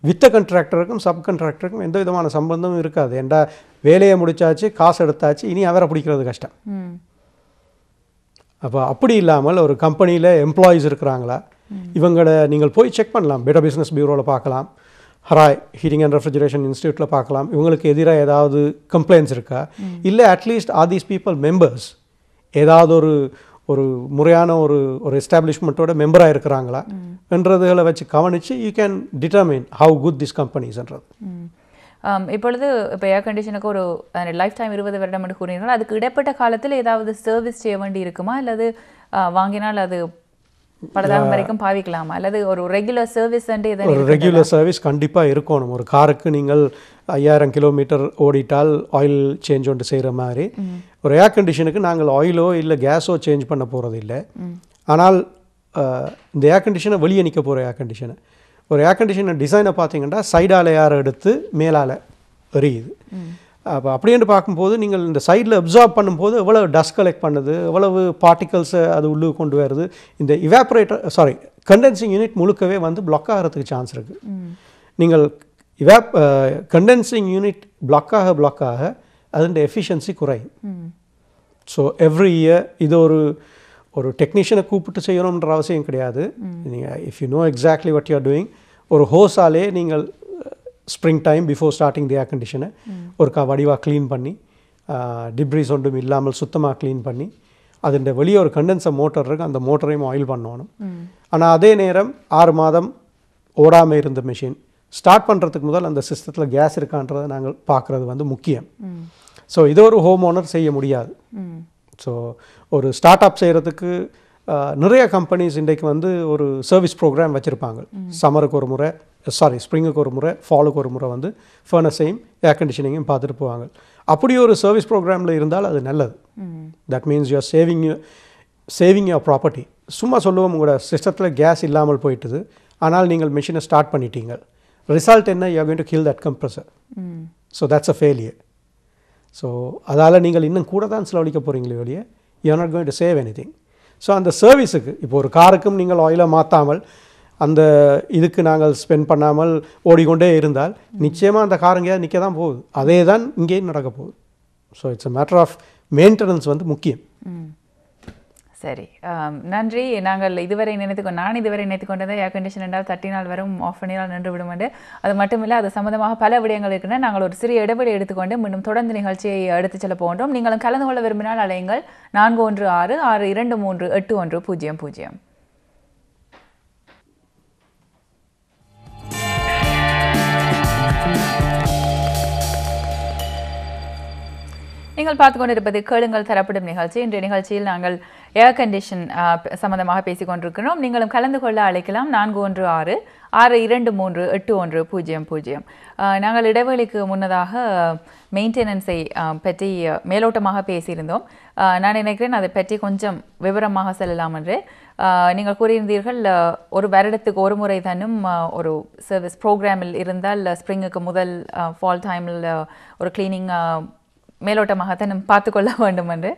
வித்த கண்ட்ராக்டருக்கும் சப்கன்ட்ராக்டருக்கும் எந்த விதமான சம்பந்தமும் இருக்காது. ஏண்டா வேலையை முடிச்சாச்சு, காசு எடுத்தாச்சு, இனி அவரை பிடிக்கிறது கஷ்டம். அப்போ அப்படி இல்லாமல் ஒரு கம்பெனியில் எம்ப்ளாயீஸ் இருக்கிறாங்களா, இவங்களை நீங்கள் போய் செக் பண்ணலாம். பெட்டர் பிஸ்னஸ் பியூரோவில் பார்க்கலாம், ஹராய் ஹீட்டிங் அண்ட் ரெஃப்ரிஜரேஷன் இன்ஸ்டியூட்டில் பார்க்கலாம். இவங்களுக்கு எதிராக ஏதாவது கம்ப்ளைண்ட்ஸ் இருக்கா, இல்லை at least are these people members ஏதாவது ஒரு முறையான ஒரு எஸ்டாப்ளிஷ்மெண்ட்டோட மெம்பராக இருக்கிறாங்களா என்றதுகளை வச்சு கவனித்து you can determine how good this கம்பெனிஸ்ன்றது. இப்பொழுது இப்போ ஏர் கண்டிஷனுக்கு ஒரு லைஃப் டைம் 20 வருடம் என்று கூறினீர்கள். அதுக்கு இடைப்பட்ட காலத்தில் ஏதாவது சர்வீஸ் செய்ய வேண்டி இருக்குமா, அல்லது வாங்கினால் அது பலதாகம் வரைக்கும் பாவிக்கலாமா, அல்லது ஒரு ரெகுலர் சர்வீஸ்? ஒரு ரெகுலர் சர்வீஸ் கண்டிப்பாக இருக்கணும். ஒரு காருக்கு நீங்கள் 5000 கிலோமீட்டர் ஓடிட்டால் ஆயில் சேஞ்ச் ஒன்று செய்கிற மாதிரி ஒரு ஏர் கண்டிஷனுக்கு நாங்கள் ஆயிலோ இல்லை கேஸோ சேஞ்ச் பண்ண போகிறது இல்லை. ஆனால் இந்த ஏர் கண்டிஷனை வெளியே நிற்க போகிற ஏர் கண்டிஷனை, ஒரு ஏர் கண்டிஷனை டிசைனை பார்த்தீங்கன்னா சைடால் ஏர் எடுத்து மேலால் எரியுது. அப்போ அப்படின்னு பார்க்கும்போது நீங்கள் இந்த சைடில் அப்சார்ப் பண்ணும்போது எவ்வளவு டஸ்ட் கலெக்ட் பண்ணுது, எவ்வளவு பார்ட்டிகல்ஸை அது உள்ளே கொண்டு வருது. இந்த கண்டென்சிங் யூனிட் முழுக்கவே பிளாக் ஆகிறதுக்கு சான்ஸ் இருக்குது. நீங்கள் கண்டென்சிங் யூனிட் பிளாக் ஆக அதோட எஃபிஷியன்சி குறையும். ஸோ எவ்ரி இயர் இது ஒரு டெக்னீஷியனை கூப்பிட்டு செய்யணுன்ற அவசியம் கிடையாது. நீங்கள் if you know exactly what you are doing, ஒரு ஹோஸாலே நீங்கள் spring time before starting the air கண்டிஷனை ஒரு வடிவாக க்ளீன் பண்ணி டிப்ரீஸ் ஒன்றும் இல்லாமல் சுத்தமாக க்ளீன் பண்ணி அதுன்ற வெளியே ஒரு கண்டென்சர் மோட்டர் இருக்குது, அந்த மோட்டரையும் ஆயில் பண்ணணும். ஆனால் அதே நேரம் 6 மாதம் ஓடாமல் இருந்த மிஷின் ஸ்டார்ட் பண்ணுறதுக்கு முதல் அந்த சிஸ்டத்தில் கேஸ் இருக்கான்றதை நாங்கள் பார்க்குறது முக்கியம். ஸோ இது ஒரு ஹோம் ஓனர் செய்ய முடியாது. ஸோ ஒரு ஸ்டார்ட் அப் செய்கிறதுக்கு நிறைய கம்பெனிஸ் இன்றைக்கு ஒரு சர்வீஸ் ப்ரோக்ராம் வச்சுருப்பாங்க. சம்மருக்கு ஒரு முறை, ஸ்ப்ரிங்குக்கு ஒரு முறை, ஃபாலுக்கு ஒரு முறை ஃபர்னஸையும் ஏர் கண்டிஷனிங்கையும் பார்த்துட்டு போவாங்க. அப்படி ஒரு சர்வீஸ் ப்ரோக்ராமில் இருந்தால் அது நல்லது. That means you are saving saving your property. சும்மா சொல்லுவோம், உங்களோட சிஸ்டத்தில் கேஸ் இல்லாமல் போயிட்டுது, ஆனால் நீங்கள் மிஷினை ஸ்டார்ட் பண்ணிட்டீங்க. ரிசல்ட் என்ன? You are going to kill that compressor. So that's a failure. So அதால் நீங்கள் இன்னும் கூட தான் செலவழிக்க போகிறீங்களே ஒழிய you are not going to save anything. So அந்த சர்வீஸுக்கு இப்போ ஒரு காருக்கும் நீங்கள் ஆயிலை மாற்றாமல் அந்த இதுக்கு நாங்கள் ஸ்பெண்ட் பண்ணாமல் ஓடிக்கொண்டே இருந்தால் நிச்சயமாக அந்த காருங்க நிற்க தான் போகுது. அதே தான் இங்கேயும் நடக்க போகுது. So it's a matter of maintenance வந்து முக்கியம். சரி, நன்றி. நான் இதுவரை நினைத்துக்கொண்டதை ஏர் கண்டிஷன் என்றால் 30 நாள் வரும் ஆஃப் பண்ணினால் நின்று விடும் என்று. அது மட்டுமில்லை, அது சம்பந்தமாக பல விடயங்கள் இருக்கின்றன. நாங்கள் ஒரு சிறிய இடைவெளி எடுத்துக்கொண்டு மீண்டும் தொடர்ந்து நிகழ்ச்சியை எடுத்துச் செல்ல போகின்றோம். நீங்களும் கலந்து கொள்ள விரும்பினால் அலையுங்கள் 4166238100. நீங்கள் பார்த்து கொண்டிருப்பது கேளுங்கள் தரப்படும் நிகழ்ச்சி. இன்றைய நிகழ்ச்சியில் நாங்கள் ஏர் கண்டிஷன் சம்பந்தமாக பேசிக் கொண்டிருக்கிறோம். நீங்களும் கலந்து கொள்ள அழைக்கலாம் 4166238100. நாங்கள் இடைவெளிக்கு முன்னதாக மெயின்டெனன்ஸை பற்றி மேலோட்டமாக பேசியிருந்தோம். நான் நினைக்கிறேன் அதை பற்றி கொஞ்சம் விவரமாக செல்லலாம் என்று. நீங்கள் கூறியிருந்தீர்கள், ஒரு வருடத்துக்கு ஒரு முறை தானும் ஒரு சர்வீஸ் ப்ரோக்ராமில் இருந்தால் ஸ்ப்ரிங்குக்கு முதல் ஃபால் டைமில் ஒரு கிளீனிங் மேலோட்டமாகத்தான் நம்ம பார்த்துக்கொள்ள வேண்டும் என்று.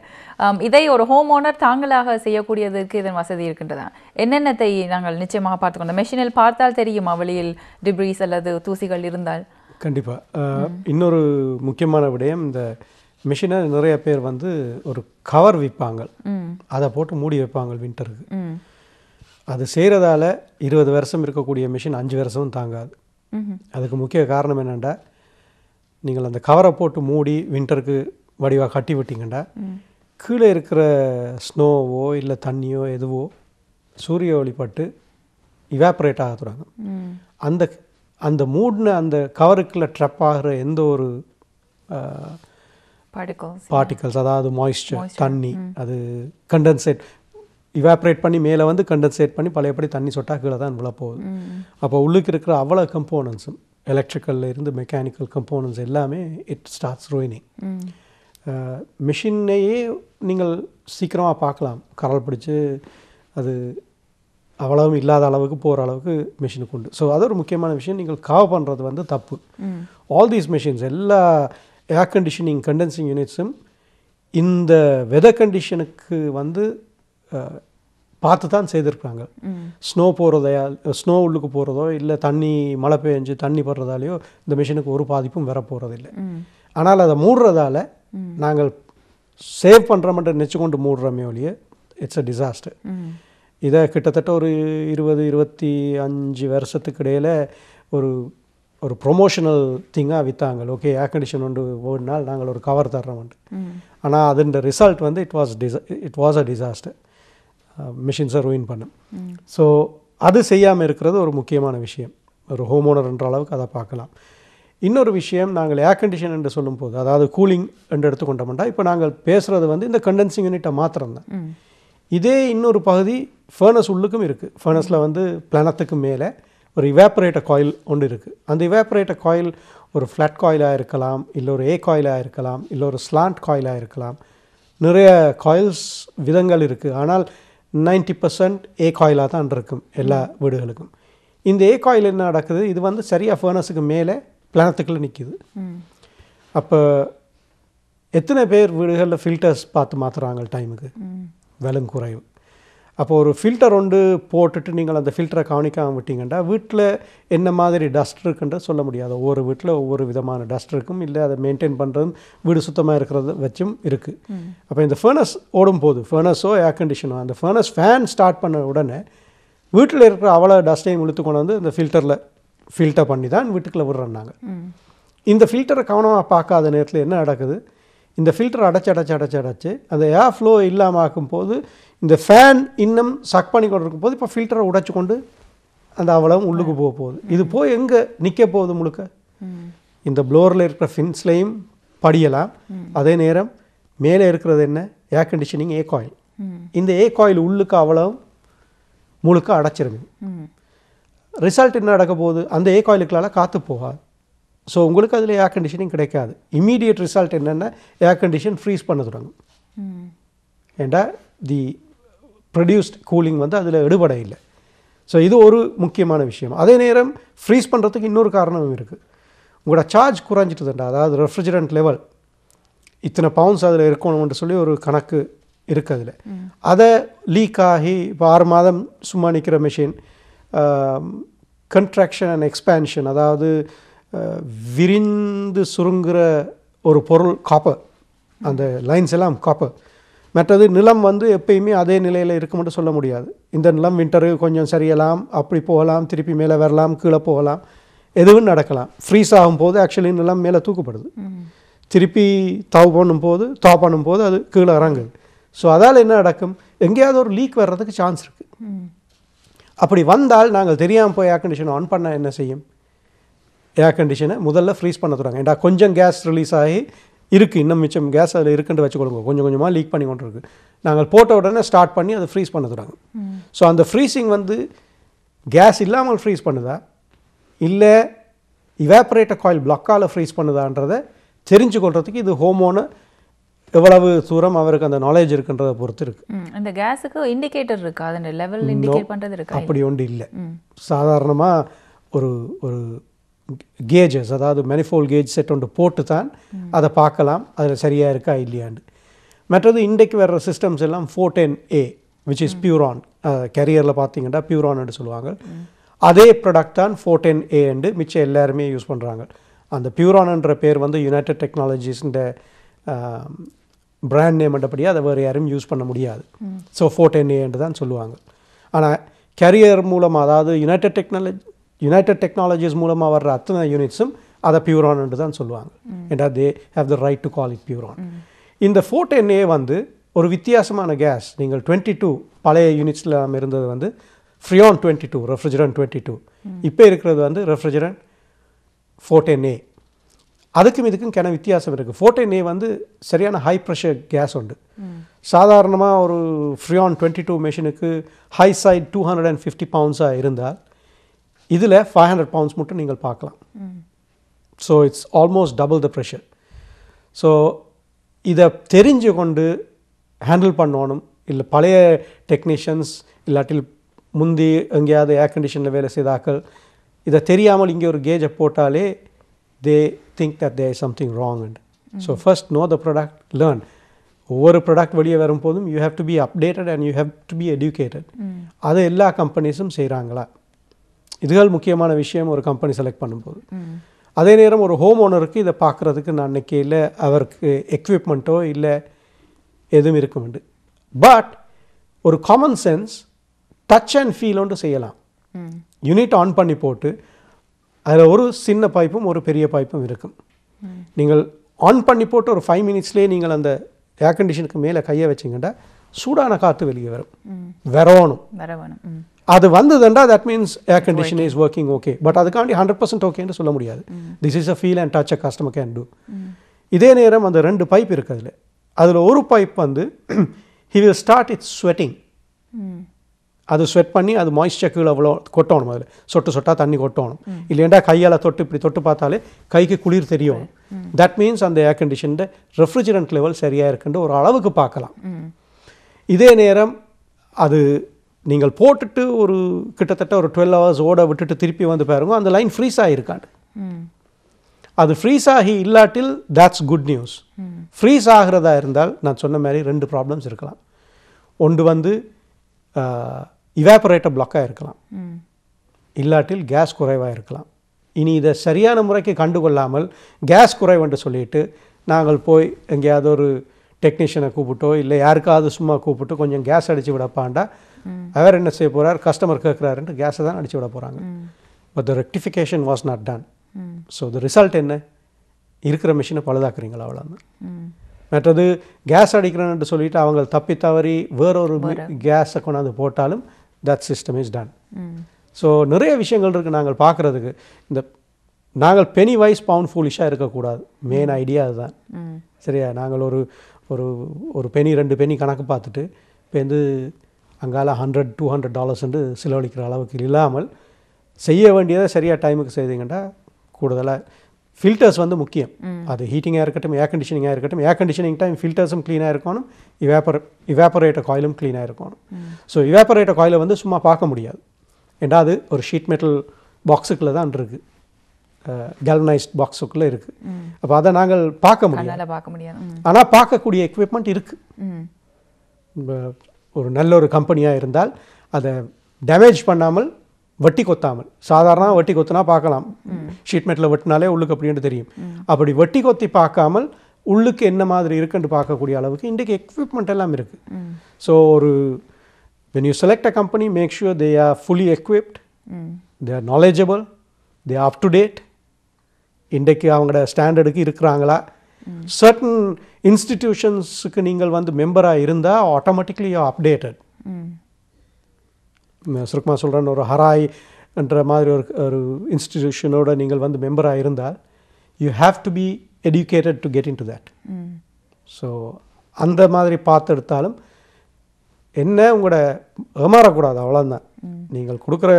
இதை ஒரு ஹோம் ஓனர் தாங்களாக செய்யக்கூடியதற்கு இதன் வசதி இருக்கின்றதா? என்னென்னத்தை நாங்கள் நிச்சயமாக பார்த்துக்கொண்டோம்? மெஷினில் பார்த்தால் தெரியுமா வெளியில் டிப்ரீஸ் அல்லது தூசிகள் இருந்தால்? கண்டிப்பாக. இன்னொரு முக்கியமான விடயம், இந்த மிஷினை நிறைய பேர் வந்து ஒரு கவர் விற்பாங்க, அதை போட்டு மூடி வைப்பாங்க வின்டருக்கு. அது செய்கிறதால 20 வருஷம் இருக்கக்கூடிய மிஷின் 5 வருஷமும் தாங்காது. அதுக்கு முக்கிய காரணம் என்னென்னா, நீங்கள் அந்த கவரை போட்டு மூடி வின்டருக்கு வடிவாக கட்டி விட்டீங்கன்னா கீழே இருக்கிற ஸ்னோவோ இல்லை தண்ணியோ எதுவோ சூரிய ஒளிப்பட்டு இவாப்ரேட் ஆகத்துறாங்க. அந்த அந்த மூடின அந்த கவருக்குள்ளே ட்ரப் ஆகிற எந்த ஒரு பார்ட்டிகல்ஸ், அதாவது மாய்ஸ்சர், தண்ணி, அது கண்டென்சேட் இவாப்ரேட் பண்ணி மேலே வந்து கண்டென்சேட் பண்ணி பழையபடி தண்ணி சொட்டா கீழே தான் விழப்போகுது. அப்போ உள்ளுக்கு இருக்கிற அவ்வளோ கம்போனன்ட்ஸும், எலக்ட்ரிக்கல்ல இருந்து மெக்கானிக்கல் கம்போனன்ட்ஸ் எல்லாமே இட் ஸ்டார்ட்ஸ் ரூயினிங். மிஷினையே நீங்கள் சீக்கிரமாக பார்க்கலாம், கரல் பிடிச்சி அது அவ்வளவும் இல்லாத அளவுக்கு போகிற அளவுக்கு மிஷினுக்கு உண்டு. ஸோ அது ஒரு முக்கியமான விஷயம். நீங்கள் கவர் பண்ணுறது வந்து தப்பு. ஆல் தீஸ் மிஷின்ஸ், எல்லா ஏர் கண்டிஷனிங் கண்டென்சிங் யூனிட்ஸும் இந்த வெதர் கண்டிஷனுக்கு வந்து பார்த்து தான் செய்திருக்காங்க. ஸ்னோ போகிறதையா, ஸ்னோ உள்ளுக்கு போகிறதோ இல்லை தண்ணி மழை பெஞ்சு தண்ணி படுறதாலேயோ இந்த மிஷினுக்கு ஒரு பாதிப்பும் வர போகிறதில்லை. ஆனால் அதை மூடுறதால நாங்கள் சேவ் பண்ணுறோம்ன்ற நினச்சி கொண்டு மூடுறோமே ஒழிய இட்ஸ் அ டிசாஸ்டர். இதை கிட்டத்தட்ட ஒரு 20-25 வருஷத்துக்கு இடையில் ஒரு ப்ரொமோஷனல் திங்காக விற்றாங்க. ஓகே, ஏர் கண்டிஷன் ஒன்று ஓடினால் நாங்கள் ஒரு கவர் தர்றோம்ட்டு. ஆனால் அதோட ரிசல்ட் வந்து இட் வாஸ் அ டிசாஸ்டர். மிஷின்ஸை ரூயின் பண்ணும். ஸோ அது செய்யாமல் இருக்கிறது ஒரு முக்கியமான விஷயம். ஒரு ஹோம் ஓனர்ன்ற அளவுக்கு அதை பார்க்கலாம். இன்னொரு விஷயம், நாங்கள் ஏர் கண்டிஷன் என்று சொல்லும்போது, அதாவது கூலிங் என்று எடுத்துக்கொண்டோம்னா, இப்போ நாங்கள் பேசுகிறது வந்து இந்த கண்டென்சிங் யூனிட்டை மாத்திரம்தான். இதே இன்னொரு பகுதி ஃபர்னஸ் உள்ளுக்கும் இருக்குது. ஃபர்னஸில் வந்து பிளானத்துக்கு மேலே ஒரு இவாப்ரேட்டர் காயில் ஒன்று இருக்குது. அந்த இவாப்ரேட்டர் காயில் ஒரு ஃப்ளாட் காயிலாக இருக்கலாம், இல்லை ஒரு ஏ காயிலாக இருக்கலாம், இல்லை ஒரு ஸ்லாண்ட் காயிலாக இருக்கலாம். நிறைய காயில்ஸ் விதங்கள் இருக்குது. ஆனால் 90% ஏ காயிலாக தான் இருக்கும் எல்லா வீடுகளுக்கும். இந்த ஏ காயில் என்ன நடக்குது, இது வந்து சரியாக ஃபர்னஸுக்கு மேலே பிளானத்துக்குள்ளே நிற்கிது. அப்போ எத்தனை பேர் வீடுகளில் ஃபில்டர்ஸ் பார்த்து மாற்றுறாங்க டைமுக்கு? விலை குறைவு. அப்போ ஒரு ஃபில்டர் ஒன்று போட்டுட்டு நீங்கள் அந்த ஃபில்டரை கவனிக்காமல் விட்டீங்கன்னா வீட்டில் என்ன மாதிரி டஸ்ட் இருக்குன்ற சொல்ல முடியாது. ஒவ்வொரு வீட்டில் ஒவ்வொரு விதமான டஸ்ட் இருக்கும். இல்லை அதை மெயின்டைன் பண்ணுறதும் வீடு சுத்தமாக இருக்கிறது வச்சும் இருக்குது. அப்போ இந்த ஃபர்னஸ் ஓடும்போது, ஃபர்னஸோ ஏர் கண்டிஷனோ, அந்த ஃபர்னஸ் ஃபேன் ஸ்டார்ட் பண்ண உடனே வீட்டில் இருக்கிற அவ்வளோ டஸ்ட்டையும் இழுத்து கொண்டு வந்து இந்த ஃபில்டரில் ஃபில்டர் பண்ணி தான் வீட்டுக்குள்ளே விடுறாங்க. இந்த ஃபில்டரை கவனமாக பார்க்காத நேரத்தில் என்ன நடக்குது, இந்த ஃபில்டர் அடைச்சி அந்த ஏர் ஃப்ளோ இல்லாமல் ஆக்கும்போது இந்த ஃபேன் இன்னும் சக் பண்ணி கொண்டு இருக்கும்போது இப்போ ஃபில்டரை உடைச்சி கொண்டு அந்த அவ்வளவும் உள்ளுக்கு போக போகுது. இது போய் எங்கே நிற்க போகுது? முழுக்க இந்த ப்ளோரில் இருக்கிற ஃபின்ஸ்லையும் படியலாம். அதே நேரம் மேலே இருக்கிறது என்ன, ஏர் கண்டிஷனிங் ஏ காயில். இந்த ஏ காயில் உள்ளுக்கு அவ்வளவும் முழுக்க அடைச்சிருங்க. ரிசல்ட் என்ன நடக்க போகுது, அந்த ஏ காயிலுக்களால் காற்று போகாது. ஸோ உங்களுக்கு அதில் ஏர் கண்டிஷனிங் கிடைக்காது. இமீடியட் ரிசல்ட் என்னென்னா ஏர் கண்டிஷன் ஃப்ரீஸ் பண்ண தொடங்கும். ஏண்டா தி ப்ரொடியூஸ்ட் கூலிங் வந்து அதில் எடுபட இல்லை. ஸோ இது ஒரு முக்கியமான விஷயம். அதே நேரம் ஃப்ரீஸ் பண்ணுறதுக்கு இன்னொரு காரணமும் இருக்குது. உங்களோட சார்ஜ் குறைஞ்சிட்டுதுண்டா, அதாவது ரெஃப்ரிஜரண்ட் லெவல் இத்தனை பவுண்ட்ஸ் அதில் இருக்கணும்னு சொல்லி ஒரு கணக்கு இருக்குது அதில். அதை லீக் ஆகி இப்போ 6 மாதம் சும்மா நிற்கிற மெஷின் கன்ட்ராக்ஷன் அண்ட் எக்ஸ்பேன்ஷன், அதாவது விரிந்து சுருங்குற ஒரு பொருள் காப்பர், அந்த லைன்ஸ் எல்லாம் காப்பர். மற்றது நிலம் வந்து எப்பயுமே அதே நிலையில் இருக்குமென்று சொல்ல முடியாது. இந்த நிலம் வின்டரு கொஞ்சம் சரியலாம், அப்படி போகலாம், திருப்பி மேலே வரலாம், கீழே போகலாம், எதுவும் நடக்கலாம். ஃப்ரீஸ் ஆகும்போது ஆக்சுவலி நிலம் மேலே தூக்கப்படுது, திருப்பி தாவ் பண்ணும்போது அது கீழே இறங்குது. ஸோ அதால் என்ன நடக்கும், எங்கேயாவது ஒரு லீக் வர்றதுக்கு சான்ஸ் இருக்குது. அப்படி வந்தால் நாங்கள் தெரியாமல் போய் ஏர் கண்டிஷனை ஆன் பண்ணால் என்ன செய்யும், ஏர் கண்டிஷனை முதல்ல ஃப்ரீஸ் பண்ண தருவாங்க. ஏன்டா கொஞ்சம் கேஸ் ரிலீஸ் ஆகி இருக்குது, இன்னும் மிச்சம் கேஸ் அதில் இருக்குன்னு வச்சுக்கொள்ளுங்க, கொஞ்சம் கொஞ்சமாக லீக் பண்ணி கொண்டு இருக்குது. நாங்கள் போட்ட உடனே ஸ்டார்ட் பண்ணி அதை ஃப்ரீஸ் பண்ண தருவாங்க. ஸோ அந்த ஃப்ரீசிங் வந்து கேஸ் இல்லாமல் ஃப்ரீஸ் பண்ணுதா இல்லை இவாப்ரேட்டர் காயில் பிளாக்கால் ஃப்ரீஸ் பண்ணுதான்றதை தெரிஞ்சு கொள்றதுக்கு இது ஹோமோனை எவ்வளவு தூரம் அவருக்கு அந்த நாலேஜ் இருக்குன்றதை பொறுத்து இருக்குது. அந்த கேஸுக்கு இண்டிகேட்டர் இருக்கா, அதோட லெவல் இண்டிகேட் பண்ணுறது இருக்கா? அப்படி ஒன்று இல்லை. சாதாரணமாக ஒரு ஒரு கேஜஸ், அதாவது மெனிஃபோல் கேஜ் செட் ஒன்று போட்டு தான் அதை பார்க்கலாம் அதில் சரியாக இருக்கா இல்லையாண்டு. மற்றது இன்றைக்கு வர்ற சிஸ்டம்ஸ் எல்லாம் 410A விச் இஸ் பியூரான், கேரியரில் பார்த்தீங்கன்னா பியூரான்னு சொல்லுவாங்க. அதே ப்ராடக்ட் தான் 410A மிச்சம் எல்லாருமே யூஸ் பண்ணுறாங்க. அந்த பியூரான்ன்ற பேர் வந்து யுனைடெட் டெக்னாலஜிஸ்ன்ற பிராண்ட் நேம் என்றபடியே அதை வேறு யாரும் யூஸ் பண்ண முடியாது. ஸோ 410A தான் சொல்லுவாங்க. ஆனால் கேரியர் மூலமாக, அதாவது யுனைடெட் டெக்னாலஜிஸ் மூலமாக வர்ற அத்தனை யூனிட்ஸும் அதை பியூரான் என்று தான் சொல்லுவாங்க. ஏன்னா they have the right to call it Puron. இந்த 410A வந்து ஒரு வித்தியாசமான கேஸ். நீங்கள் 22 பழைய யூனிட்ஸில் இருந்தது வந்து ஃப்ரியான் 22, ரெஃப்ரிஜரண்ட் 22. இப்போ இருக்கிறது வந்து ரெஃப்ரிஜரண்ட் 410A. அதுக்கும் இதுக்கும் கிண வித்தியாசம் இருக்குது. 410A வந்து சரியான ஹை ப்ரெஷர் கேஸ் உண்டு. சாதாரணமாக ஒரு ஃப்ரியான் 22 மெஷினுக்கு ஹை சைட் 250 பவுண்ட்ஸாக இருந்தால் இதில் 500 பவுண்ட்ஸ் மட்டும் நீங்கள் பார்க்கலாம். So it's almost double the pressure. So இதை தெரிஞ்சு கொண்டு ஹேண்டில் பண்ணணும். இல்லை பழைய டெக்னீஷியன்ஸ் இல்லாட்டில் முந்தி எங்கேயாவது ஏர் கண்டிஷனில் வேலை செய்தாக்கள் இதை தெரியாமல் இங்கே ஒரு கேஜை போட்டாலே they think that there is something wrong. So first know the product, learn. ஒவ்வொரு ப்ராடக்ட் வெளியே வரும்போதும் you have to be updated and you have to be educated. அதை எல்லா கம்பெனிஸும் செய்கிறாங்களா, இதுகள் முக்கியமான விஷயம் ஒரு கம்பெனி செலக்ட் பண்ணும்போது. அதே நேரம் ஒரு ஹோம் ஓனருக்கு இதை பார்க்குறதுக்கு நான் நினைக்கையில் அவருக்கு எக்யூப்மெண்ட்டோ இல்லை எதுவும் இருக்குமெண்டு. பட் ஒரு common sense touch and feel ஒன்று செய்யலாம். யூனிட் ஆன் பண்ணி போட்டு அதில் ஒரு சின்ன பைப்பும் ஒரு பெரிய பைப்பும் இருக்கும். நீங்கள் ஆன் பண்ணி போட்டு ஒரு 5 மினிட்ஸ்லேயே நீங்கள் அந்த ஏர் கண்டிஷனுக்கு மேலே கையை வச்சிங்கன்னா சூடான காற்று வெளியே வரும், வரணும். அது வந்ததுண்டா that means air condition is working okay. But அதுக்காண்டி 100% ஓகேன்னு சொல்ல முடியாது. This is a feel and touch a customer can do. இதே நேரம் அந்த 2 பைப் இருக்குது. அதில் ஒரு பைப் வந்து he will start its sweating. அது ஸ்வெட் பண்ணி அது மாய்ஸ்சர் கீழே அவ்வளோ கொட்டணும், அதில் சொட்டாக தண்ணி கொட்டணும். இல்லைண்டா கையால் இப்படி தொட்டு பார்த்தாலே கைக்கு குளிர் தெரியும். தட் மீன்ஸ் அந்த ஏர் கண்டிஷன் ரெஃப்ரிஜரண்ட் லெவல் சரியாக இருக்குன்ற ஒரு அளவுக்கு பார்க்கலாம். இதே நேரம் அது நீங்கள் போட்டுட்டு ஒரு கிட்டத்தட்ட ஒரு 12 hours ஓட விட்டுட்டு திருப்பி வந்து பாருங்க, அந்த லைன் ஃப்ரீஸ் ஆகிருக்காண்டு. அது ஃப்ரீஸ் ஆகி இல்லாட்டில் that's குட் நியூஸ். ஃப்ரீஸ் ஆகிறதா இருந்தால் நான் சொன்ன மாதிரி 2 ப்ராப்ளம்ஸ் இருக்கலாம். ஒன்று வந்து இவாபரேட்டர் பிளாக்காக இருக்கலாம், இல்லாட்டில் கேஸ் குறைவாக இருக்கலாம். இனி இதை சரியான முறைக்கு கண்டுகொள்ளாமல் கேஸ் குறைவென்று சொல்லிட்டு நாங்கள் போய் எங்கேயாவது ஒரு டெக்னீஷியனை கூப்பிட்டோ இல்லை யாருக்காவது சும்மா கூப்பிட்டு கொஞ்சம் கேஸ் அடித்து விடப்பாண்டா அவர் என்ன செய்ய போகிறார், கஸ்டமர் கேட்குறாருன்ட்டு கேஸை தான் அடித்து விட போகிறாங்க. But the rectification was not done. So the result என்ன, இருக்கிற மிஷினை பழுதாக்குறீங்களா, அவ்வளோதான். மற்றது கேஸ் அடிக்கிறேன்னு சொல்லிட்டு அவங்க தப்பி தவறி வேறொரு கேஸை கொண்டாந்து போட்டாலும் that system is done. So நிறைய விஷயங்கள் இருக்குது நாங்கள் பார்க்குறதுக்கு. இந்த நாங்கள் பெனி வைஸ் பவுண்ட் ஃபூலிஷாக இருக்கக்கூடாது, மெயின் ஐடியா அதுதான். சரியா, நாங்கள் ஒரு ஒரு ஒரு பெனி 2 பெனி கணக்கு பார்த்துட்டு இப்போ வந்து அங்கால $100-200 செலவழிக்கிற அளவுக்கு இல்லாமல் செய்ய வேண்டியதை சரியாக டைமுக்கு செய்தீங்கன்னா கூடுதலாக ஃபில்டர்ஸ் வந்து முக்கியம். அது ஹீட்டிங்காக இருக்கட்டும், ஏர் கண்டிஷனிங்காக இருக்கட்டும். ஏர் கண்டிஷனிங் டைம் ஃபில்டர்ஸும் க்ளீனாக இருக்கணும், இவாப்பரேட்டர் காயிலும் க்ளீனாக இருக்கணும். ஸோ இவாப்பரேட்டர் காயிலை வந்து சும்மா பார்க்க முடியாது, ஏன்னா அது ஒரு ஷீட் மெட்டல் பாக்ஸுக்குள்ளே தான் இருக்குது, கேல்வனைஸ்ட் பாக்ஸுக்குள்ளே இருக்குது. அப்போ அதை நாங்கள் பார்க்க முடியாது. ஆனால் பார்க்கக்கூடிய எக்யூப்மெண்ட் இருக்குது. ஒரு நல்ல ஒரு கம்பெனியாக இருந்தால் அதை டேமேஜ் பண்ணாமல், வட்டி கொத்தாமல், சாதாரண வட்டி கொத்தினா பார்க்கலாம், ஷீட் மெட்டில் வெட்டினாலே உள்ளுக்கு அப்படின்ட்டு தெரியும். அப்படி வட்டி கொத்தி பார்க்காமல் உள்ளுக்கு என்ன மாதிரி இருக்குன்னு பார்க்கக்கூடிய அளவுக்கு இன்றைக்கு எக்யூப்மெண்ட் எல்லாம் இருக்குது. ஸோ ஒரு when you select a company, make sure they are fully equipped, they are knowledgeable, they are up to date, இன்றைக்கு அவங்களோட ஸ்டாண்டர்டுக்கு இருக்கிறாங்களா. certain institutionsக்கு நீங்கள் வந்து மெம்பராக இருந்தால் ஆட்டோமேட்டிக்லி யூ அப்டேட்டட். சுருக்கமாக சொல்கிறேன், ஒரு ஹராய் என்ற மாதிரி ஒரு இன்ஸ்டிடியூஷனோட நீங்கள் வந்து மெம்பராக இருந்தால் you have to be educated to get into that. ஸோ அந்த மாதிரி பார்த்து எடுத்தாலும் என்ன உங்களோட ஏமாறக்கூடாது, அவ்வளோதான். நீங்கள் கொடுக்குற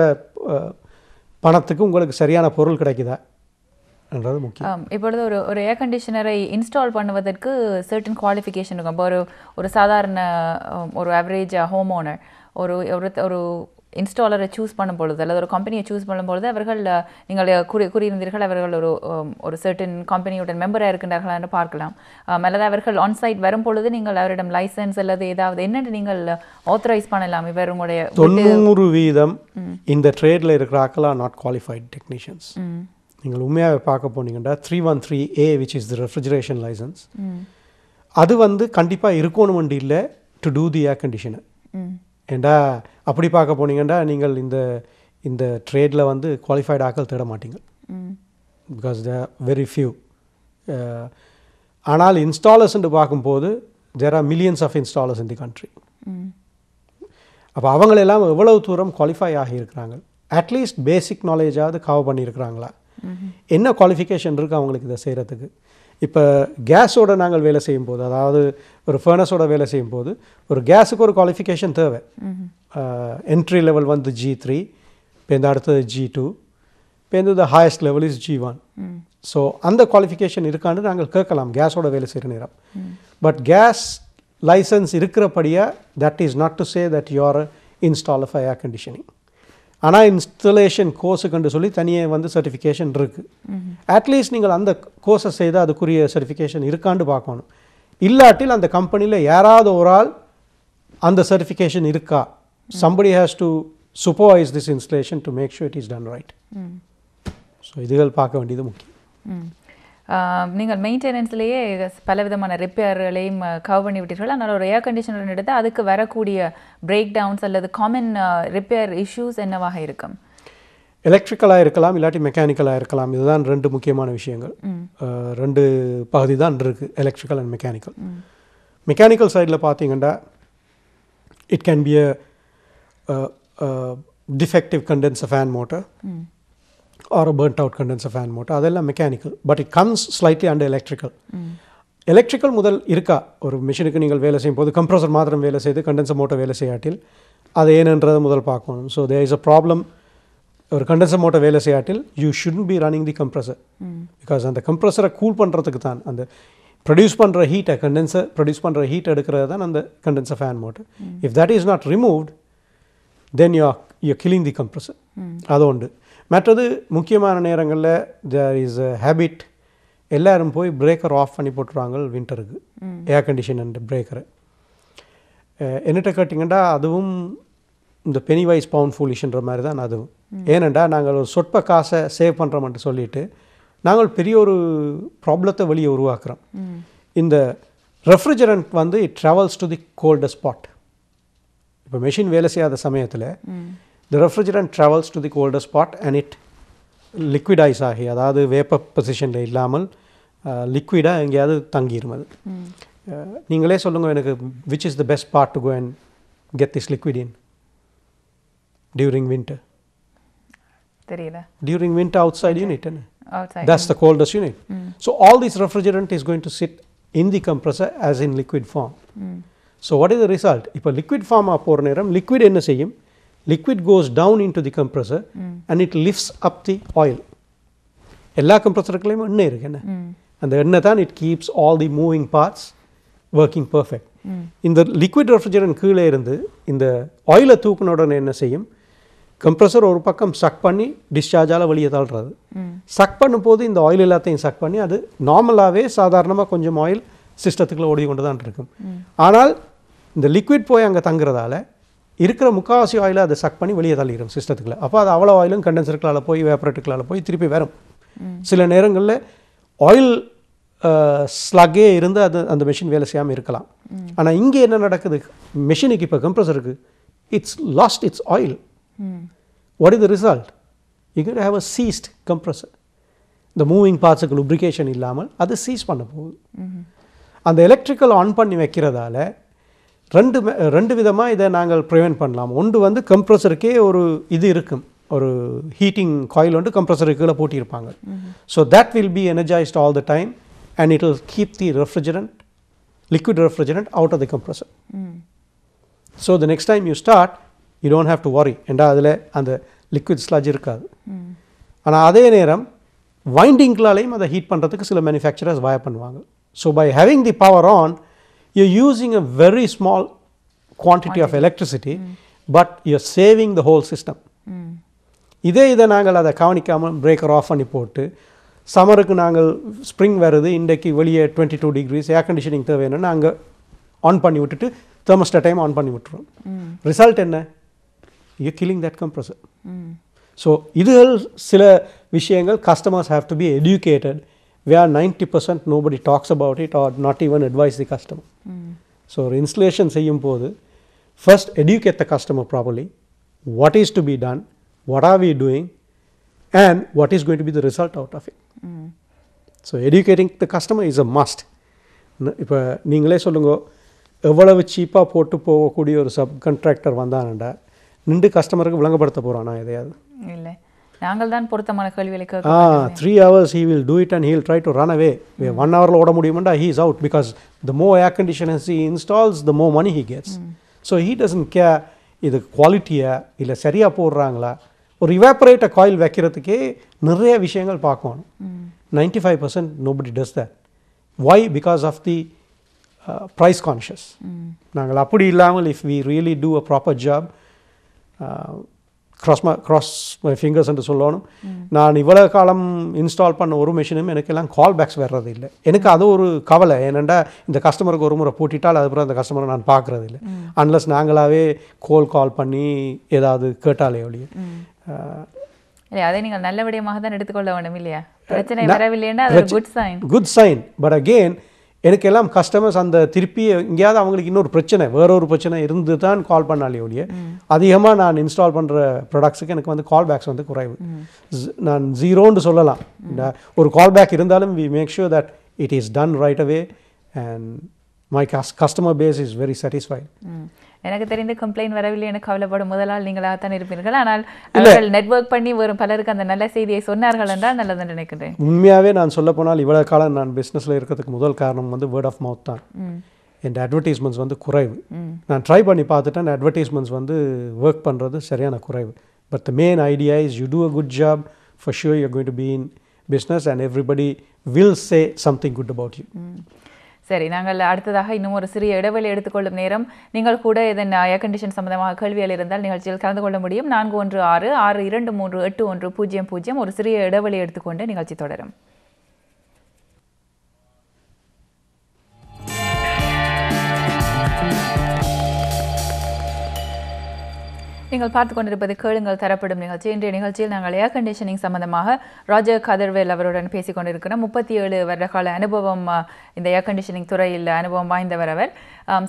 பணத்துக்கு உங்களுக்கு சரியான பொருள் கிடைக்குதா என்றது முக்கியம். இப்பொழுது ஒரு ஏர் கண்டிஷனரை இன்ஸ்டால் பண்ணுவதற்கு சர்டன் குவாலிஃபிகேஷன் இருக்கும். இப்போ ஒரு சாதாரண ஒரு ஆவரேஜ் ஹோம் ஓனர் ஒரு இன்ஸ்டாலரை சூஸ் பண்ணும் பொழுது அல்லது ஒரு கம்பெனியை சூஸ் பண்ணும் பொழுது அவர்கள் நீங்கள் கூறியிருந்தீர்கள் அவர்கள் ஒரு சர்டன் கம்பெனியுடன் மெம்பராக இருக்கின்றார்களா என்று பார்க்கலாம். அல்லது அவர்கள் ஆன்சைட் வரும் பொழுது நீங்கள் அவரிடம் லைசன்ஸ் அல்லது ஏதாவது என்னென்று நீங்கள் ஆத்தரைஸ் பண்ணலாம். இவர் உங்களுடைய 90% இந்த ட்ரேடில் இருக்கிற ஆக்களா நாட் குவாலிஃபைட் டெக்னீஷியன்ஸ். நீங்கள் உண்மையாக பார்க்க போனீங்கன்னா 313A which is the refrigeration license, அது வந்து கண்டிப்பாக இருக்கணும் இல்லை to do the air conditioner. ஏண்டா அப்படி பார்க்க போனீங்கன்னா நீங்கள் இந்த ட்ரேடில் வந்து குவாலிஃபைடு ஆக்கள் தேட மாட்டீங்க, பிகாஸ் த வெரி ஃபியூ. ஆனால் இன்ஸ்டாலர்ஸ்ன்னு பார்க்கும்போது there are millions of installers in the country. அப்போ அவங்களெல்லாம் எவ்வளவு தூரம் குவாலிஃபை ஆகியிருக்கிறாங்க, அட்லீஸ்ட் பேசிக் நாலேஜாவது கவர் பண்ணியிருக்கிறாங்களா, என்ன குவாலிஃபிகேஷன் இருக்குது அவங்களுக்கு இதை செய்கிறதுக்கு. இப்போ கேஸோட நாங்கள் வேலை செய்யும்போது, அதாவது ஒரு ஃபர்னஸோட வேலை செய்யும்போது ஒரு கேஸுக்கு ஒரு குவாலிஃபிகேஷன் தேவை. என்ட்ரி லெவல் வந்து G3, இப்போ இந்த அடுத்தது G2, இப்போ இந்த highest level is G1. So அந்த குவாலிஃபிகேஷன் இருக்கான்னு நாங்கள் கேட்கலாம் கேஸோட வேலை செய்கிற நேரம். பட் கேஸ் லைசன்ஸ் இருக்கிறபடியாக that is not to say that you are install of air conditioning. ஆனால் இன்ஸ்டலேஷன் கோர்ஸுக்குன்னு சொல்லி தனியாக வந்து சர்டிஃபிகேஷன் இருக்குது. அட்லீஸ்ட் நீங்கள் அந்த கோர்ஸை செய்தால் அதுக்குரிய சர்டிஃபிகேஷன் இருக்கான்னு பார்க்கணும். இல்லாட்டில் அந்த கம்பெனியில் யாராவது ஒரு ஆள் அந்த சர்டிஃபிகேஷன் இருக்கா, somebody has to supervise this installation to make sure it is done right. So இதுகள் பார்க்க வேண்டியது முக்கியம். நீங்கள் மெயின்டெனன்ஸ்லேயே பலவிதமான ரிப்பேர்களையும் கவர் பண்ணி விட்டீர்கள். அதனால் ஒரு ஏர் கண்டிஷனர் எடுத்து அதுக்கு வரக்கூடிய பிரேக் டவுன்ஸ் அல்லது காமன் ரிப்பேர் இஷ்யூஸ் என்னவாக இருக்கும்? எலக்ட்ரிக்கலாக இருக்கலாம், இல்லாட்டி மெக்கானிக்கலாக இருக்கலாம். இதுதான் ரெண்டு முக்கியமான விஷயங்கள். ரெண்டு பகுதி தான் இருக்குது, எலக்ட்ரிக்கல் அண்ட் மெக்கானிக்கல். மெக்கானிக்கல் சைடில் பார்த்தீங்கன்னா it can be a defective condenser fan motor or a burnt out condenser fan motor. அதெல்லாம் mechanical, but it comes slightly under electrical. Electrical முதல் இருக்கா, ஒரு மிஷினுக்கு நீங்கள் வேலை செய்யும் போது கம்ப்ரஸர் மாத்திரம் வேலை செய்து கண்டென்சர் மோட்டர் வேலை செய்யாட்டில் அது ஏனன்றதை முதல் பார்க்கணும். So there is a problem. ஒரு கண்டென்சர் மோட்டர் வேலை செய்யாட்டில் you shouldn't be running the compressor, because அந்த கம்ப்ரஸரை கூல் பண்ணுறதுக்கு தான் அந்த ப்ரொடியூஸ் பண்ணுற ஹீட்டை, கண்டென்சர் ப்ரொடியூஸ் பண்ணுற ஹீட் எடுக்கிறது தான் அந்த condenser fan motor. If that is not removed then you killing the compressor. அது உண்டு. மற்றது முக்கியமான நேரங்களில் தேர் இஸ் அ ஹேபிட், எல்லோரும் போய் பிரேக்கர் ஆஃப் பண்ணி போட்டுருவாங்க வின்டருக்கு, ஏர் கண்டிஷன் அண்ட் பிரேக்கரை. என்னட்ட கேட்டிங்கன்னா அதுவும் இந்த பெனி வைஸ் பவுண்ட் ஃபூலிஷ்ன்ற மாதிரி தான் அதுவும். ஏனெண்டா நாங்கள் ஒரு சொற்ப காசை சேவ் பண்ணுறோம்ட்டு சொல்லிவிட்டு நாங்கள் பெரிய ஒரு ப்ராப்ளத்தை வெளியே உருவாக்குறோம். இந்த ரெஃப்ரிஜரண்ட் வந்து it travels to the coldest spot. இப்போ மெஷின் வேலை செய்யாத சமயத்தில் the refrigerant travels to the coldest spot and it liquidize ஆகி, அதாவது வேப்பர் பொசிஷனில் இல்லாமல் லிக்விடாக எங்கேயாவது தங்கிடும். அது நீங்களே சொல்லுங்கள் எனக்கு, which is the best part to go and get this liquid in during winter? தெரியல. During winter outside unit, outside. That's the coldest unit. So all this refrigerant is going to sit in the compressor as in liquid form. So what is the result? இப்போ liquid form போகிற நேரம் liquid என்ன செய்யும்? Liquid goes down into the compressor and it lifts up the oil. எல்லா கம்ப்ரஸருக்குள்ளேயும் எண்ணெய் இருக்கு என்ன, அந்த எண்ணெய் தான் it keeps all the moving parts working perfect. இந்த லிக்விட் ரெஃப்ரிஜரண்ட் கீழே இருந்து இந்த ஆயிலை தூக்கின உடனே என்ன செய்யும், கம்ப்ரஸர் ஒரு பக்கம் சக் பண்ணி டிஸ்சார்ஜால் வெளியே தள்ளுறது. சக் பண்ணும்போது இந்த ஆயில் எல்லாத்தையும் சக் பண்ணி அது நார்மலாகவே சாதாரணமாக கொஞ்சம் ஆயில் சிஸ்டத்துக்குள்ளே ஓடி கொண்டு தான் இருக்கும். ஆனால் இந்த லிக்விட் போய் அங்கே தங்குறதால இருக்கிற முக்கால்வாசி ஆயிலை அதை சக் பண்ணி வெளியே தள்ளிடும் சிஸ்டத்துக்குள்ள. அப்போ அது அவ்வளோ ஆயிலும் கண்டென்சருக்களால் போய் வேப்பரேட்டுக்களால் போய் திருப்பி வரும். சில நேரங்களில் ஆயில் ஸ்லக்கே இருந்து அது அந்த மெஷின் வேலை செய்யாமல் இருக்கலாம். ஆனால் இங்கே என்ன நடக்குது, மெஷினுக்கு இப்போ கம்ப்ரஸருக்கு it's lost it's oil. What is the result? You're going to have a seized compressor. The moving parts க்கு lubrication இல்லாமல் அது சீஸ் பண்ண போகுது. அந்த எலக்ட்ரிக்கல் ஆன் பண்ணி வைக்கிறதால ரெண்டு விதமாக இதை நாங்கள் ப்ரிவென்ட் பண்ணலாம். ஒன்று வந்து கம்ப்ரஸருக்கே ஒரு இது இருக்கும், ஒரு ஹீட்டிங் காயில் வந்து கம்ப்ரஸருக்கு கீழே போட்டியிருப்பாங்க. So that will be energized all the time and it will keep the refrigerant liquid refrigerant out of the compressor. So the next time you start you don't have to worry, ஏண்டா அதில் அந்த liquid sludge இருக்காது. ஆனால் அதே நேரம் வைண்டிங்லாலையும் அதை heat பண்ணுறதுக்கு சில மேனுஃபேக்சரர்ஸ் வய பண்ணுவாங்க. So by having the power on you're using a very small quantity of electricity, but you're saving the whole system. இதை நாங்கள் அதை கவனிக்காமல் பிரேக்கர் ஆஃப் பண்ணி போட்டு சம்மருக்கு நாங்கள் ஸ்ப்ரிங் வருது, இன்றைக்கு வெளியே 22 degrees ஏர் கண்டிஷனிங் தேவைன்னு நாங்கள் ஆன் பண்ணி விட்டுட்டு தெர்மோஸ்டாட்டையும் ஆன் பண்ணி விட்டுருவோம். ரிசல்ட் என்ன, you're killing that compressor. So இதுகள் சில விஷயங்கள் customers have to be educated where 90% nobody talks about it or not even advise the customer. So installation செய்யும் போது first educate the customer properly, what is to be done, what are we doing and what is going to be the result out of it. So educating the customer is a must. இப்போ நீங்களே சொல்லுங்க, எவ்வளவு சீப்பாக போட்டு போகக்கூடிய ஒரு sub contractor வந்தானண்டா நின்று கஸ்டமருக்கு விளங்கப்படுத்த போகிறானா எதையாவது இல்லை, நாங்கள் தான் பொருத்தமான கேள்விகளை 3 hours he will do it and he will try to run away. 1 hour ஓட முடியுமாண்டா he is out, because the more air conditioners he installs the more money he gets. So he doesn't care இது குவாலிட்டியா இல்லை சரியாக போடுறாங்களா. ஒரு இவாப்பரேட்டர் coil வைக்கிறதுக்கே நிறைய விஷயங்கள் பார்க்கணும். 95% nobody does that. Why? Because of the price conscious. நாங்கள் அப்படி இல்லாமல் if we really do a proper job, cross my fingers என்று சொல்லணும். நான் இவ்வளோ காலம் இன்ஸ்டால் பண்ண ஒரு மெஷினும் எனக்கெல்லாம் கால் பேக்ஸ் வர்றது இல்லை. எனக்கு அது ஒரு கவலை, ஏனெண்டா இந்த கஸ்டமருக்கு ஒரு முறை போட்டிட்டால் அதுக்கப்புறம் அந்த கஸ்டமரை நான் பார்க்குறது இல்லை, அன்லஸ் நாங்களாவே கால் பண்ணி ஏதாவது கேட்டாலே ஒழிய. இல்லை, அதை நீங்கள் நல்ல விடயமாக தான் எடுத்துக்கொள்ள வேண்டும் இல்லையா. பிரச்சனை வரவில்லைன்னா அது குட் சைன். பட் அகெயின் எனக்கு எல்லாம் கஸ்டமர்ஸ் அந்த திருப்பி எங்கேயாவது அவங்களுக்கு இன்னொரு பிரச்சனை வேற ஒரு பிரச்சனை இருந்து தான் கால் பண்ணாலே ஒழிய அதிகமாக நான் இன்ஸ்டால் பண்ணுற ப்ராடக்ட்ஸுக்கு எனக்கு வந்து கால் பேக்ஸ் வந்து குறைவு. நான் ஜீரோன்னு சொல்லலாம். ஒரு கால் பேக் இருந்தாலும் we make sure that it is done right away and my customer base is very satisfied. எனக்கு தெரிந்து கம்ப்ளைண்ட் வரவில்லை எனக்கு கவலைப்படும் முதலால் நீங்களாகத்தான் இருப்பீர்கள். ஆனால் அவர்கள் நெட்வொர்க் பண்ணி வரும் பலருக்கு அந்த நல்ல செய்தியை சொன்னார்கள் என்றால் நல்லதுன்னு நினைக்கிறேன். உண்மையாகவே நான் சொல்ல போனால் இவ்வளோ காலம் நான் பிஸ்னஸில் இருக்கிறதுக்கு முதல் காரணம் வந்து வேர்ட் ஆஃப் மவுத் தான். என் அட்வர்டைஸ்மெண்ட்ஸ் வந்து குறைவு. நான் ட்ரை பண்ணி பார்த்துட்டேன், அட்வர்டைஸ்மெண்ட்ஸ் வந்து ஒர்க் பண்ணுறது சரியான குறைவு. But the main idea is you do a good job, for sure you are going to be in business and everybody will say something good about you. சரி, நாங்கள் அடுத்ததாக இன்னும் ஒரு சிறிய இடைவெளி எடுத்துக்கொள்ளும் நேரம். நீங்கள் கூட இதன் ஏர் கண்டிஷன் சம்பந்தமாக கேள்விகள் இருந்தால் நிகழ்ச்சியில் கலந்து கொள்ள முடியும். 4166238100. ஒரு சிறிய இடைவெளி எடுத்துக்கொண்டு நிகழ்ச்சி தொடரும். நீங்கள் பார்த்து கொண்டிருப்பது கேளுங்கள் தரப்படும் நிகழ்ச்சி. இன்றைய நிகழ்ச்சியில் நாங்கள் ஏர் கண்டிஷனிங் சம்பந்தமாக ராஜர் கதிர்வேல் அவருடன் பேசிக் கொண்டிருக்கிறோம். 37 வருட கால அனுபவம் இந்த ஏர் கண்டிஷனிங் துறையில் அனுபவம் வாய்ந்தவர் அவர்.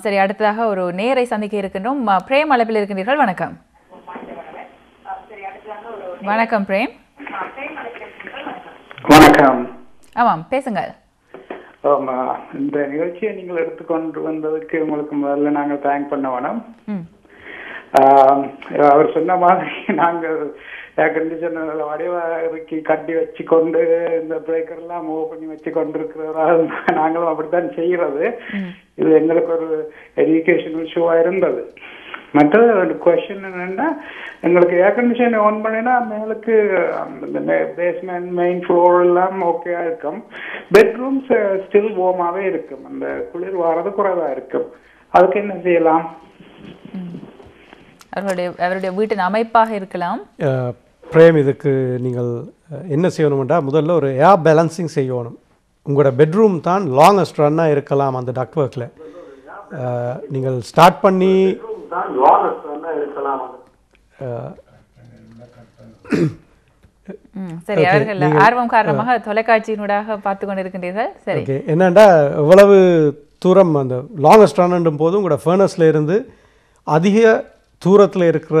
சரி, அடுத்ததாக ஒரு நேரை சந்திக்க இருக்கின்றோம். பிரேம் அழைப்பில் இருக்கின்றீர்கள். வணக்கம். வணக்கம் பிரேம். வணக்கம். ஆமாம், பேசுங்கள். இந்த நிகழ்ச்சியை நீங்கள் எடுத்துக்கொண்டு வந்ததுக்கு உங்களுக்கு முதல்ல நாங்கள் தேங்க் பண்ண வேணும். அவர் சொன்ன மாதிரி நாங்கள் ஏர் கண்டிஷனர் வடிவறைக்கு கட்டி வச்சு கொண்டு இந்த பிரேக்கர் எல்லாம் மூவ் பண்ணி வச்சு கொண்டிருக்கிறவரால் நாங்களும் அப்படித்தான் செய்யறது. இது எங்களுக்கு ஒரு எஜுகேஷனல் ஷோவா இருந்தது. மற்றது ஒரு கொஸ்டின் என்னன்னா, எங்களுக்கு ஏர் கண்டிஷன் ஆன் பண்ணினா மேலுக்கு பேஸ்மெண்ட் மெயின் ஃப்ளோர் எல்லாம் ஓகேயா இருக்கும், பெட்ரூம்ஸ் ஸ்டில் வார்மாவே இருக்கும், அந்த குளிர் வாரது குறைவா இருக்கும். அதுக்கு என்ன செய்யலாம்? அவருடைய வீட்டின் அமைப்பாக இருக்கலாம். பிரேம், இதுக்கு நீங்கள் என்ன செய்யணும்னா, முதல்ல ஒரு ஏர் பேலன்சிங் செய்யணும். உங்களோட பெட்ரூம் தான் லாங்கஸ்ட் ரன்னாக இருக்கலாம் அந்த டக்ட் ஒர்க்கில். நீங்கள் ஸ்டார்ட் பண்ணி சரி, அவர்கள் ஆர்வம் காரணமாக தொலைக்காட்சியினூடாக பார்த்து கொண்டிருக்கின்றீர்கள். சரி, என்னண்டா எவ்வளவு தூரம் அந்த லாங்கஸ்ட் ரன்னும் போது உங்களோட ஃபர்னஸில் இருந்து அதிக தூரத்தில் இருக்கிற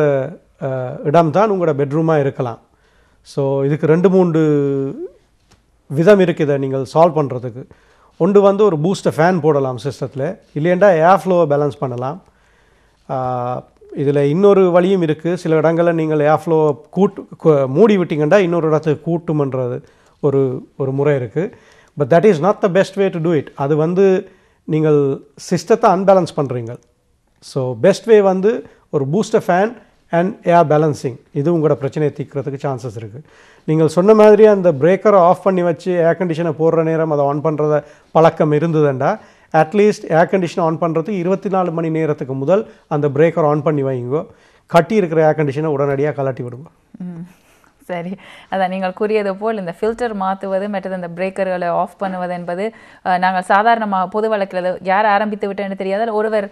இடம் தான் உங்களோட பெட்ரூமாக இருக்கலாம். ஸோ இதுக்கு 2-3 விதம் இருக்குது இதை நீங்கள் சால்வ் பண்ணுறதுக்கு. ஒன்று வந்து ஒரு பூஸ்டர் ஃபேன் போடலாம் சிஸ்டத்தில், இல்லையண்டா ஏர் ஃப்ளோவை பேலன்ஸ் பண்ணலாம். இதில் இன்னொரு வழியும் இருக்குது. சில இடங்களில் நீங்கள் ஏர் ஃப்ளோவை மூடி விட்டிங்கன்னா இன்னொரு இடத்துக்கு கூட்டுமன்றது ஒரு முறை இருக்குது. But that is not the best way to do it. அது வந்து நீங்கள் சிஸ்டத்தை அன்பேலன்ஸ் பண்ணுறீங்க. ஸோ பெஸ்ட் வே வந்து ஒரு booster fan and air balancing. இது உங்களோட பிரச்சனையை தீர்க்கிறதுக்கு சான்சஸ் இருக்குது. நீங்கள் சொன்ன மாதிரி அந்த பிரேக்கரை ஆஃப் பண்ணி வச்சு ஏர் கண்டிஷனை போடுற நேரம் அதை ஆன் பண்ணுறத பழக்கம் இருந்ததுண்டா, அட்லீஸ்ட் ஏர் கண்டிஷனை ஆன் பண்ணுறதுக்கு 24 மணி நேரத்துக்கு முதல் அந்த பிரேக்கர் ஆன் பண்ணி வைங்கோ. கட்டி இருக்கிற ஏர் கண்டிஷனை உடனடியாக கலட்டி விடுங்க. சரி, அதான் நீங்கள் கூறியது போல் இந்த ஃபில்டர் மாற்றுவது மற்றது இந்த பிரேக்கர்களை ஆஃப் பண்ணுவது என்பது நாங்கள் சாதாரணமாக பொது வழக்கில் யார் ஆரம்பித்து விட்டேன்னு தெரியாத ஒருவர்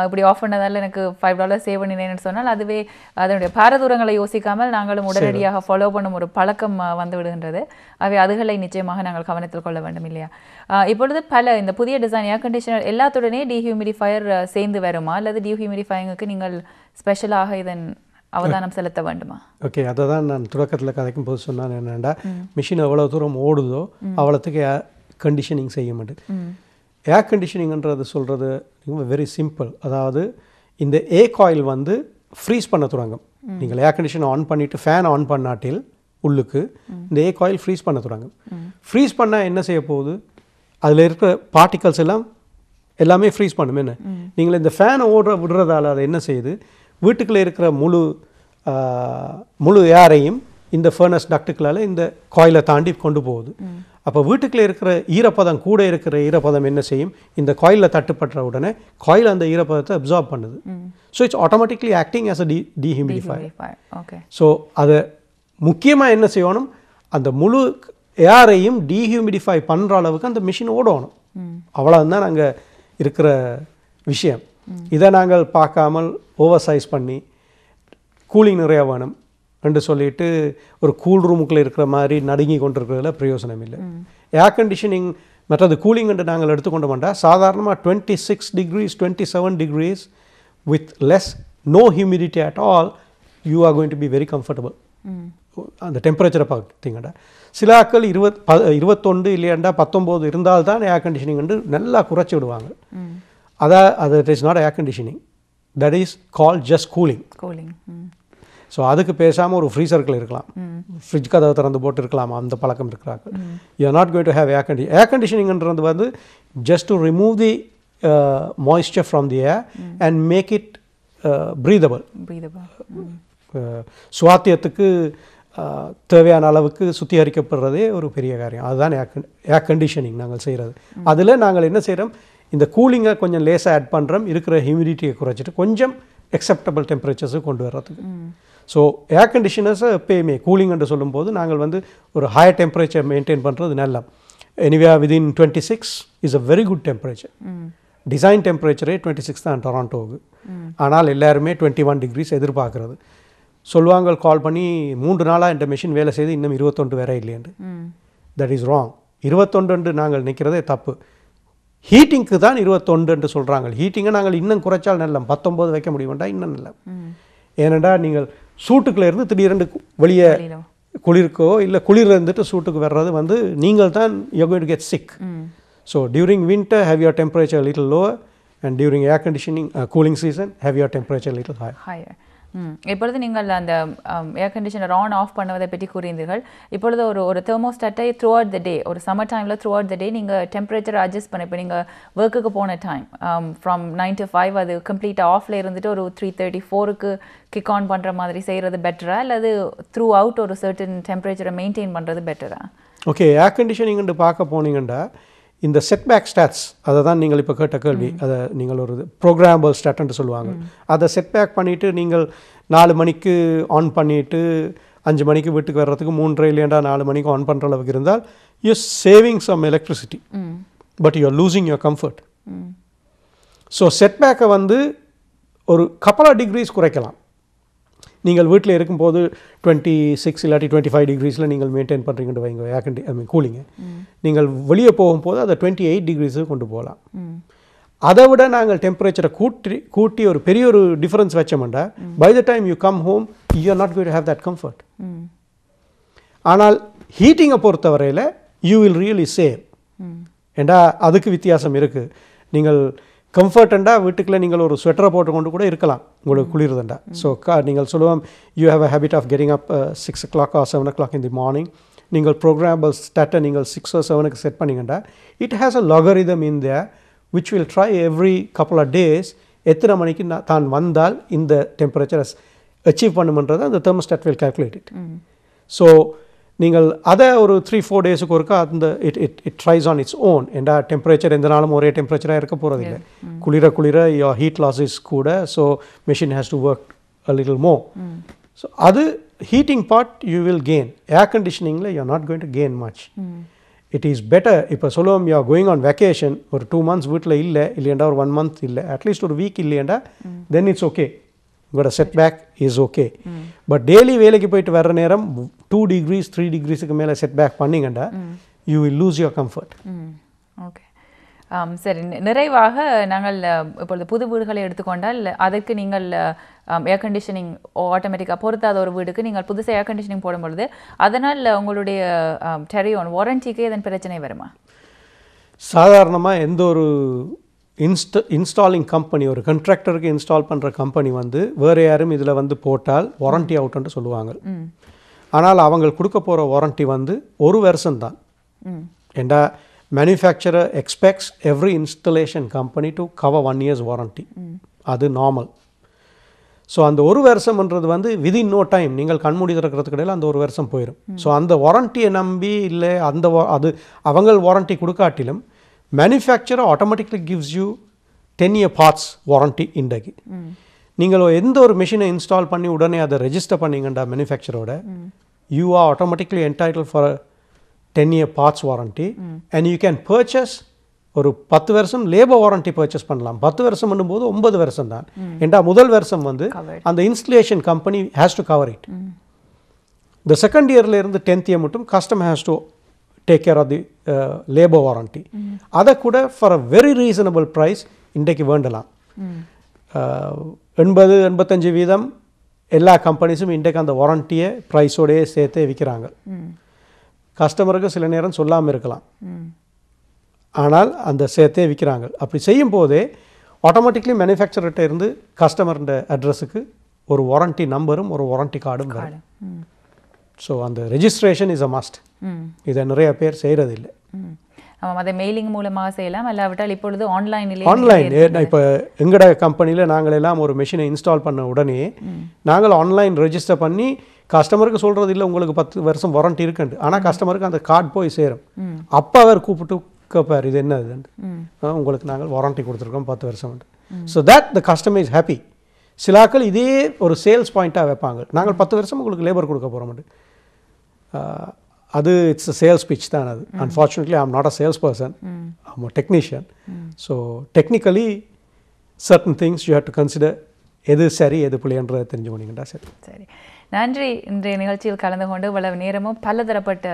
இப்படி ஆஃப் பண்ணதால் எனக்கு $5 சேவ் பண்ணினேன்னு சொன்னால் அதுவே அதனுடைய பாரதூரங்களை யோசிக்காமல் நாங்களும் உடனடியாக ஃபாலோ பண்ணும் ஒரு பழக்கம் வந்து விடுகின்றது. அவை அதுகளை நிச்சயமாக நாங்கள் கவனத்தில் கொள்ள வேண்டும் இல்லையா? இப்பொழுது பல இந்த புதிய டிசைன் ஏர் கண்டிஷனர் எல்லாத்துடனே டீஹியூமிடிஃபயர் சேர்ந்து வருமா, அல்லது டீஹியூமிடிஃபைங்குக்கு நீங்கள் ஸ்பெஷலாக இதன் அவதானம் செலுத்த வேண்டுமா? ஓகே, அதை தான் நான் தொடக்கத்தில் கதைக்கும் போது சொன்னேன். என்னென்னா, மிஷின் எவ்வளோ தூரம் ஓடுதோ அவ்வளோத்துக்கு ஏர் கண்டிஷனிங் செய்ய மாட்டேன். ஏர் கண்டிஷனிங்ன்றது சொல்கிறது வெரி சிம்பிள். அதாவது இந்த ஏ காயில் வந்து ஃப்ரீஸ் பண்ண தொடங்கும். நீங்கள் ஏர் கண்டிஷன் ஆன் பண்ணிவிட்டு ஃபேன் ஆன் பண்ணாட்டில் உள்ளுக்கு இந்த ஏ காயில் ஃப்ரீஸ் பண்ண தொடங்கும். ஃப்ரீஸ் பண்ணால் என்ன செய்ய போகுது, அதில் இருக்கிற பார்ட்டிகல்ஸ் எல்லாமே ஃப்ரீஸ் பண்ணும். என்ன நீங்கள் இந்த ஃபேனை விடுறதால அதை என்ன செய்யுது, வீட்டுக்குள்ளே இருக்கிற முழு ஏரையும் இந்த ஃபர்னஸ் டக்டுக்களால் இந்த காயிலை தாண்டி கொண்டு போகுது. அப்போ வீட்டுக்குள்ளே இருக்கிற ஈரப்பதம் கூட இருக்கிற ஈரப்பதம் என்ன செய்யும், இந்த காயிலில் தட்டுப்பட்ட உடனே காயில் அந்த ஈரப்பதத்தை அப்சார்ப் பண்ணுது. So it's automatically acting as a dehumidifier. So அதை முக்கியமாக என்ன செய்யணும், அந்த முழு ஏரையும் டீஹியூமிடிஃபை பண்ணுற அளவுக்கு அந்த மிஷின் ஓடணும். அவ்வளோதான் நாங்கள் இருக்கிற விஷயம். இதை நாங்கள் பார்க்காமல் ஓவர் சைஸ் பண்ணி கூலிங் நிறையா வேணும் என்று சொல்லிட்டு ஒரு கூல் ரூமுக்குள்ளே இருக்கிற மாதிரி நடுங்கி கொண்டிருக்கிறதுல பிரயோசனம் இல்லை. ஏர் கண்டிஷனிங் மற்றது கூலிங் என்று நாங்கள் எடுத்துக்கொண்டு வந்தால் சாதாரணமாக 26 degrees 27 degrees with no humidity at all, you are going to be very comfortable. அந்த டெம்பரேச்சரை பார்த்தீங்கன்னா சில ஆட்கள் 21 இல்லையாண்டா 19 இருந்தால்தான் ஏர் கண்டிஷனிங் வந்து நல்லா குறைச்சி விடுவாங்க. அது it is not air conditioning, that is call just cooling. So அதுக்கு பேசாமல் ஒரு ஃப்ரீசர்க்கில் இருக்கலாம், ஃப்ரிட்ஜ் கதவை திறந்து போட்டு இருக்கலாம், அந்த பழக்கம் இருக்கிறாங்க. You are not going to have air condition. Air கண்டிஷனிங்ன்றது வந்து just to remove the moisture from the air and make it breathable. சுவாத்தியத்துக்கு தேவையான அளவுக்கு சுத்திகரிக்கப்படுறதே ஒரு பெரிய காரியம். அதுதான் ஏர் கண்டிஷனிங் நாங்கள் செய்கிறது. அதில் நாங்கள் என்ன செய்கிறோம், இந்த கூலிங்கை கொஞ்சம் லேசாக ஆட் பண்ணுறோம், இருக்கிற ஹியூமிடிட்டியை குறைச்சிட்டு கொஞ்சம் அக்செப்டபிள் டெம்பரேச்சர்ஸுக்கு கொண்டு வர்றதுக்கு. ஸோ ஏர் கண்டிஷனர்ஸை எப்பயுமே கூலிங் என்று சொல்லும்போது நாங்கள் வந்து ஒரு ஹையர் டெம்பரேச்சர் மெயின்டைன் பண்ணுறது நல்லா. Anyway within 26 is a very good temperature. Design டெம்பரேச்சரே 26 தான் டொராண்டோவுக்கு. ஆனால் எல்லாருமே 21 degrees எதிர்பார்க்குறது. சொல்லுவாங்க கால் பண்ணி 3 நாளாக இந்த மிஷின் வேலை செய்து இன்னும் 21 வேற இல்லையண்டு. That is wrong. 21 நாங்கள் நிற்கிறதே தப்பு. ஹீட்டிங்க்கு தான் 21 என்று சொல்கிறாங்க. ஹீட்டிங்கை நாங்கள் இன்னும் குறைச்சால் நல்ல 19 வைக்க முடியும்டா, இன்னும் நல்ல. ஏனெண்டா நீங்கள் சூட்டுக்குள்ளே இருந்து திடீரென்று வெளியே குளிர்க்கோ இல்லை குளிர் இருந்துட்டு சூட்டுக்கு வர்றது வந்து நீங்கள் தான் you're going to get sick. So during winter have your temperature a little lower and during air conditioning cooling season have your temperature a little higher. இப்பொழுது நீங்கள் அந்த ஏர் கண்டிஷனர் ஆன் ஆஃப் பண்ணுவதை பற்றி கூறியிருந்தீர்கள். இப்பொழுது ஒரு தெர்மோஸ்டாட்டை த்ரூ அவுட் த டே, ஒரு summer டைமில் through out the டே நீங்கள் temperature adjust பண்ண, இப்போ நீங்கள் ஒர்க்குக்கு போன டைம் ஃப்ரம் 9 to 5 அது கம்ப்ளீட்டாக ஆஃபில் இருந்துட்டு ஒரு 3:34க்கு கிக் ஆன் பண்ணுற மாதிரி செய்கிறது பெட்டரா, அல்லது த்ரூ அவுட் ஒரு சர்டன் டெம்பரேச்சரை மெயின்டைன் பண்ணுறது பெட்டரா? ஓகே, ஏர் கண்டிஷனிங்னு பார்க்க போனீங்கன்னா இந்த செட்பேக் ஸ்டாட்ஸ், அதை தான் நீங்கள் இப்போ கேட்ட கேள்வி, அதை நீங்கள் ஒரு ப்ரோக்ராமபிள் ஸ்டாட்ன்னு சொல்லுவாங்க. அதை செட்பேக் பண்ணிவிட்டு நீங்கள் 4 மணிக்கு ஆன் பண்ணிவிட்டு 5 மணிக்கு வீட்டுக்கு வர்றதுக்கு 3 இல்லையா 4 மணிக்கு ஆன் பண்ணுற அளவுக்கு இருந்தால் you saving some electricity, but you are losing your comfort. So செட்பேக்கை வந்து ஒரு கப்பல் ஆஃப் டிகிரிஸ் குறைக்கலாம். நீங்கள் வீட்டில் இருக்கும்போது 26 இல்லாட்டி 25 டிகிரிஸில் நீங்கள் மெயின்டைன் பண்ணுறீங்கன்னு வைங்க ஏர் கூலிங்கு. நீங்கள் வெளியே போகும்போது அதை 28 டிகிரிஸுக்கு கொண்டு போகலாம். அதை விட நாங்கள் டெம்பரேச்சரை கூட்டி ஒரு பெரிய ஒரு டிஃபரன்ஸ் வச்சோம்னா by the time you come home you are not going to have that comfort. ஆனால் ஹீட்டிங்கை பொறுத்தவரையில் யூ வில் ரியலி சேவ். ஏண்டா அதுக்கு வித்தியாசம் இருக்குது. நீங்கள் கம்ஃபர்டண்டா வீட்டுக்குள்ளே நீங்கள் ஒரு ஸ்வெட்டரை போட்டு கொண்டு கூட இருக்கலாம் உங்களுக்கு குளிர்தண்டா. ஸோ நீங்கள் சொல்லுவோம் you have a habit of getting up 6 o'clock or 7 o'clock in the morning. நீங்கள் ப்ரோக்ராமபிள் ஸ்டாட்டை நீங்கள் 6 or 7க்கு செட் பண்ணிங்கன்னா it has a logarithm in there which will try every couple of days எத்தனை மணிக்கு தான் வந்தால் இந்த டெம்பரேச்சரை அச்சீவ் பண்ணுமன்றது அந்த thermostat will calculate it. So நீங்கள் அதை ஒரு 3-4 டேஸுக்கு ஒருக்கா அந்த it tries on its own. ஏண்டா டெம்பரேச்சர் எந்த நாளும் ஒரே டெம்பரேச்சராக இருக்க போகிறது இல்லை. குளிர யோர் ஹீட் லாஸஸ் கூட. So machine has to work a little more. So அது heating part you will gain. Air கண்டிஷனிங்கில் you are not going to gain much. It is better. இப்போ சொல்லுவோம் you are going on vacation, ஒரு 2 months வீட்டில் இல்லையண்டா ஒரு 1 month இல்லை, at least ஒரு week இல்லையண்டா தென் இட்ஸ் ஓகே, உங்களோட setback is okay. But daily வேலைக்கு போயிட்டு வர்ற நேரம் 2 degrees 3 degreesக்கு மேலே செட்பேக் பண்ணிங்கண்டா you will lose your comfort. Okay, சரி. நிறைவாக நாங்கள் இப்பொழுது புது வீடுகளை எடுத்துக்கொண்டால் அதற்கு நீங்கள் ஏர் கண்டிஷனிங் ஆட்டோமேட்டிக்காக பொறுத்தாத ஒரு வீடுக்கு நீங்கள் புதுசாக ஏர் கண்டிஷனிங் போடும்பொழுது அதனால் உங்களுடைய டெரியோன் வாரண்டிக்கு எதன் பிரச்சனை வருமா? சாதாரணமாக எந்த ஒரு இன்ஸ்டாலிங் கம்பெனி, ஒரு கண்ட்ராக்டருக்கு இன்ஸ்டால் பண்ணுற கம்பெனி வந்து வேறு யாரும் இதில் வந்து போட்டால் வாரண்டி அவுட்டுன்னு சொல்லுவாங்க. ஆனால் அவங்க கொடுக்க போகிற வாரண்டி வந்து 1 வருஷம் தான். ஏண்டா manufacturer expects every installation company to cover 1 year's warranty. அது நார்மல். ஸோ அந்த 1 வருஷம்ன்றது வந்து விதின் நோ டைம் நீங்கள் கண்மூடி திறக்கிறதுக்கு இடையில் அந்த 1 வருஷம் போயிடும். ஸோ அந்த வாரண்டியை நம்பி இல்லை அது அவங்க warranty கொடுக்காட்டிலும் manufacturer automatically gives you 10-year parts warranty இன்றைக்கு. நீங்கள் எந்த ஒரு மிஷினை இன்ஸ்டால் பண்ணி உடனே அதை register பண்ணிங்கண்டா மேனுஃபேக்சரோட you are automatically entitled for a 10-year parts warranty and you can purchase ஒரு 10 வருஷம் லேபர் வாரண்டி பர்ச்சேஸ் பண்ணலாம். 10 வருஷம் பண்ணும்போது 9 வருஷம் தான். ஏண்டா முதல் வருஷம் வந்து அந்த installation company has to cover it. இந்த செகண்ட் இயர்ல இருந்து 10th year மட்டும் customer has to take care of the labor warranty. அதை கூட for a very reasonable price இன்றைக்கு வேண்டலாம். 80-85% எல்லா கம்பெனிஸும் இன்றைக்கு அந்த வாரண்டியை ப்ரைஸோடையே சேர்த்தே விற்கிறாங்க. கஸ்டமருக்கு சில நேரம் சொல்லாமல் இருக்கலாம், ஆனால் அந்த சேர்த்தே விற்கிறாங்க. அப்படி செய்யும் போதே ஆட்டோமேட்டிக்லி மேனுஃபேக்சர்கிட்ட இருந்து கஸ்டமர்ன்ற அட்ரஸுக்கு ஒரு வாரண்டி நம்பரும் ஒரு வாரண்டி கார்டும் வரும். ஸோ அந்த ரெஜிஸ்ட்ரேஷன் இஸ் அ மஸ்ட். இதை நிறைய பேர் செய்கிறதில்லை. ஆமாம், அதை மெயிலிங் மூலமாக செய்யலாம், இல்லாவிட்டால் இப்பொழுது ஆன்லைன். இப்போ எங்களோட கம்பெனியில் நாங்கள் எல்லாம் ஒரு மெஷினை இன்ஸ்டால் பண்ண உடனே நாங்கள் ஆன்லைன் ரெஜிஸ்டர் பண்ணி கஸ்டமருக்கு சொல்கிறது இல்லை உங்களுக்கு 10 வருஷம் வாரண்டி இருக்குண்டு. ஆனால் கஸ்டமருக்கு அந்த கார்டு போய் சேரும். அப்போ அவர் கூப்பிட்டு கேட்பார் இது என்ன இதுண்டு, உங்களுக்கு நாங்கள் வாரண்டி கொடுத்துருக்கோம் 10 வருஷம். So that the customer is happy. சிலாக்கள் இதே ஒரு சேல்ஸ் பாயிண்ட்டாக வைப்பாங்க, நாங்கள் 10 வருஷம் உங்களுக்கு லேபர் கொடுக்க போகிறோம். அது இட்ஸ் அ சேல்ஸ் பிச் தான் அது. Unfortunately I am not a sales person, I am a technician. So technically certain things you have to consider, எது சரி எது பிள்ளைன்றதை தெரிஞ்சு போனீங்கன்னா சரி. சரி, நன்றி. இன்றைய நிகழ்ச்சியில் கலந்து கொண்டு இவ்வளவு நேரமும் பலதரப்பட்ட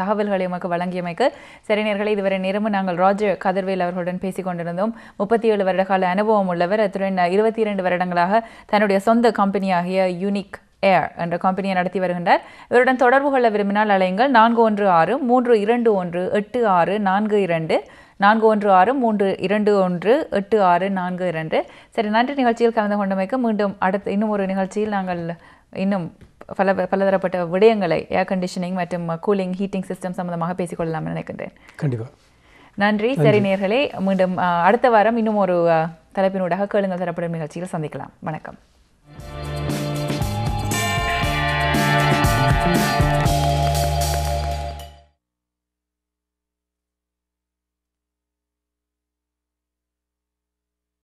தகவல்களை உமக்கு வழங்கியமைக்கு. சரி நேயர்களே, இதுவரை நேரமும் நாங்கள் ராஜர் கதிர்வேல் அவர்களுடன் பேசிக் கொண்டிருந்தோம். 37 வருட கால அனுபவம் உள்ளவர். அத்துடன் 22 வருடங்களாக தன்னுடைய சொந்த கம்பெனியாகிய யூனிக் ஏர் என்ற கம்பெனியை நடத்தி வருகின்றார். இவருடன் தொடர்பு கொள்ள விரும்பினால் அலையுங்கள் 416-321-8642 4163218642. சரி, நன்றி நிகழ்ச்சியில் கலந்து கொண்டமைக்கு. மீண்டும் அடுத்த இன்னும் ஒரு நிகழ்ச்சியில் நாங்கள் இன்னும் பலதரப்பட்ட விடயங்களை ஏர் கண்டிஷனிங் மற்றும் கூலிங் ஹீட்டிங் சிஸ்டம் சம்பந்தமாக பேசிக்கொள்ளலாம் நினைக்கின்றேன். கண்டிப்பாக நன்றி. சரி நேயர்களே, மீண்டும் அடுத்த வாரம் இன்னும் ஒரு தலைப்பினூடாக கேளுங்கள் தரப்படும் நிகழ்ச்சியில் சந்திக்கலாம். வணக்கம்.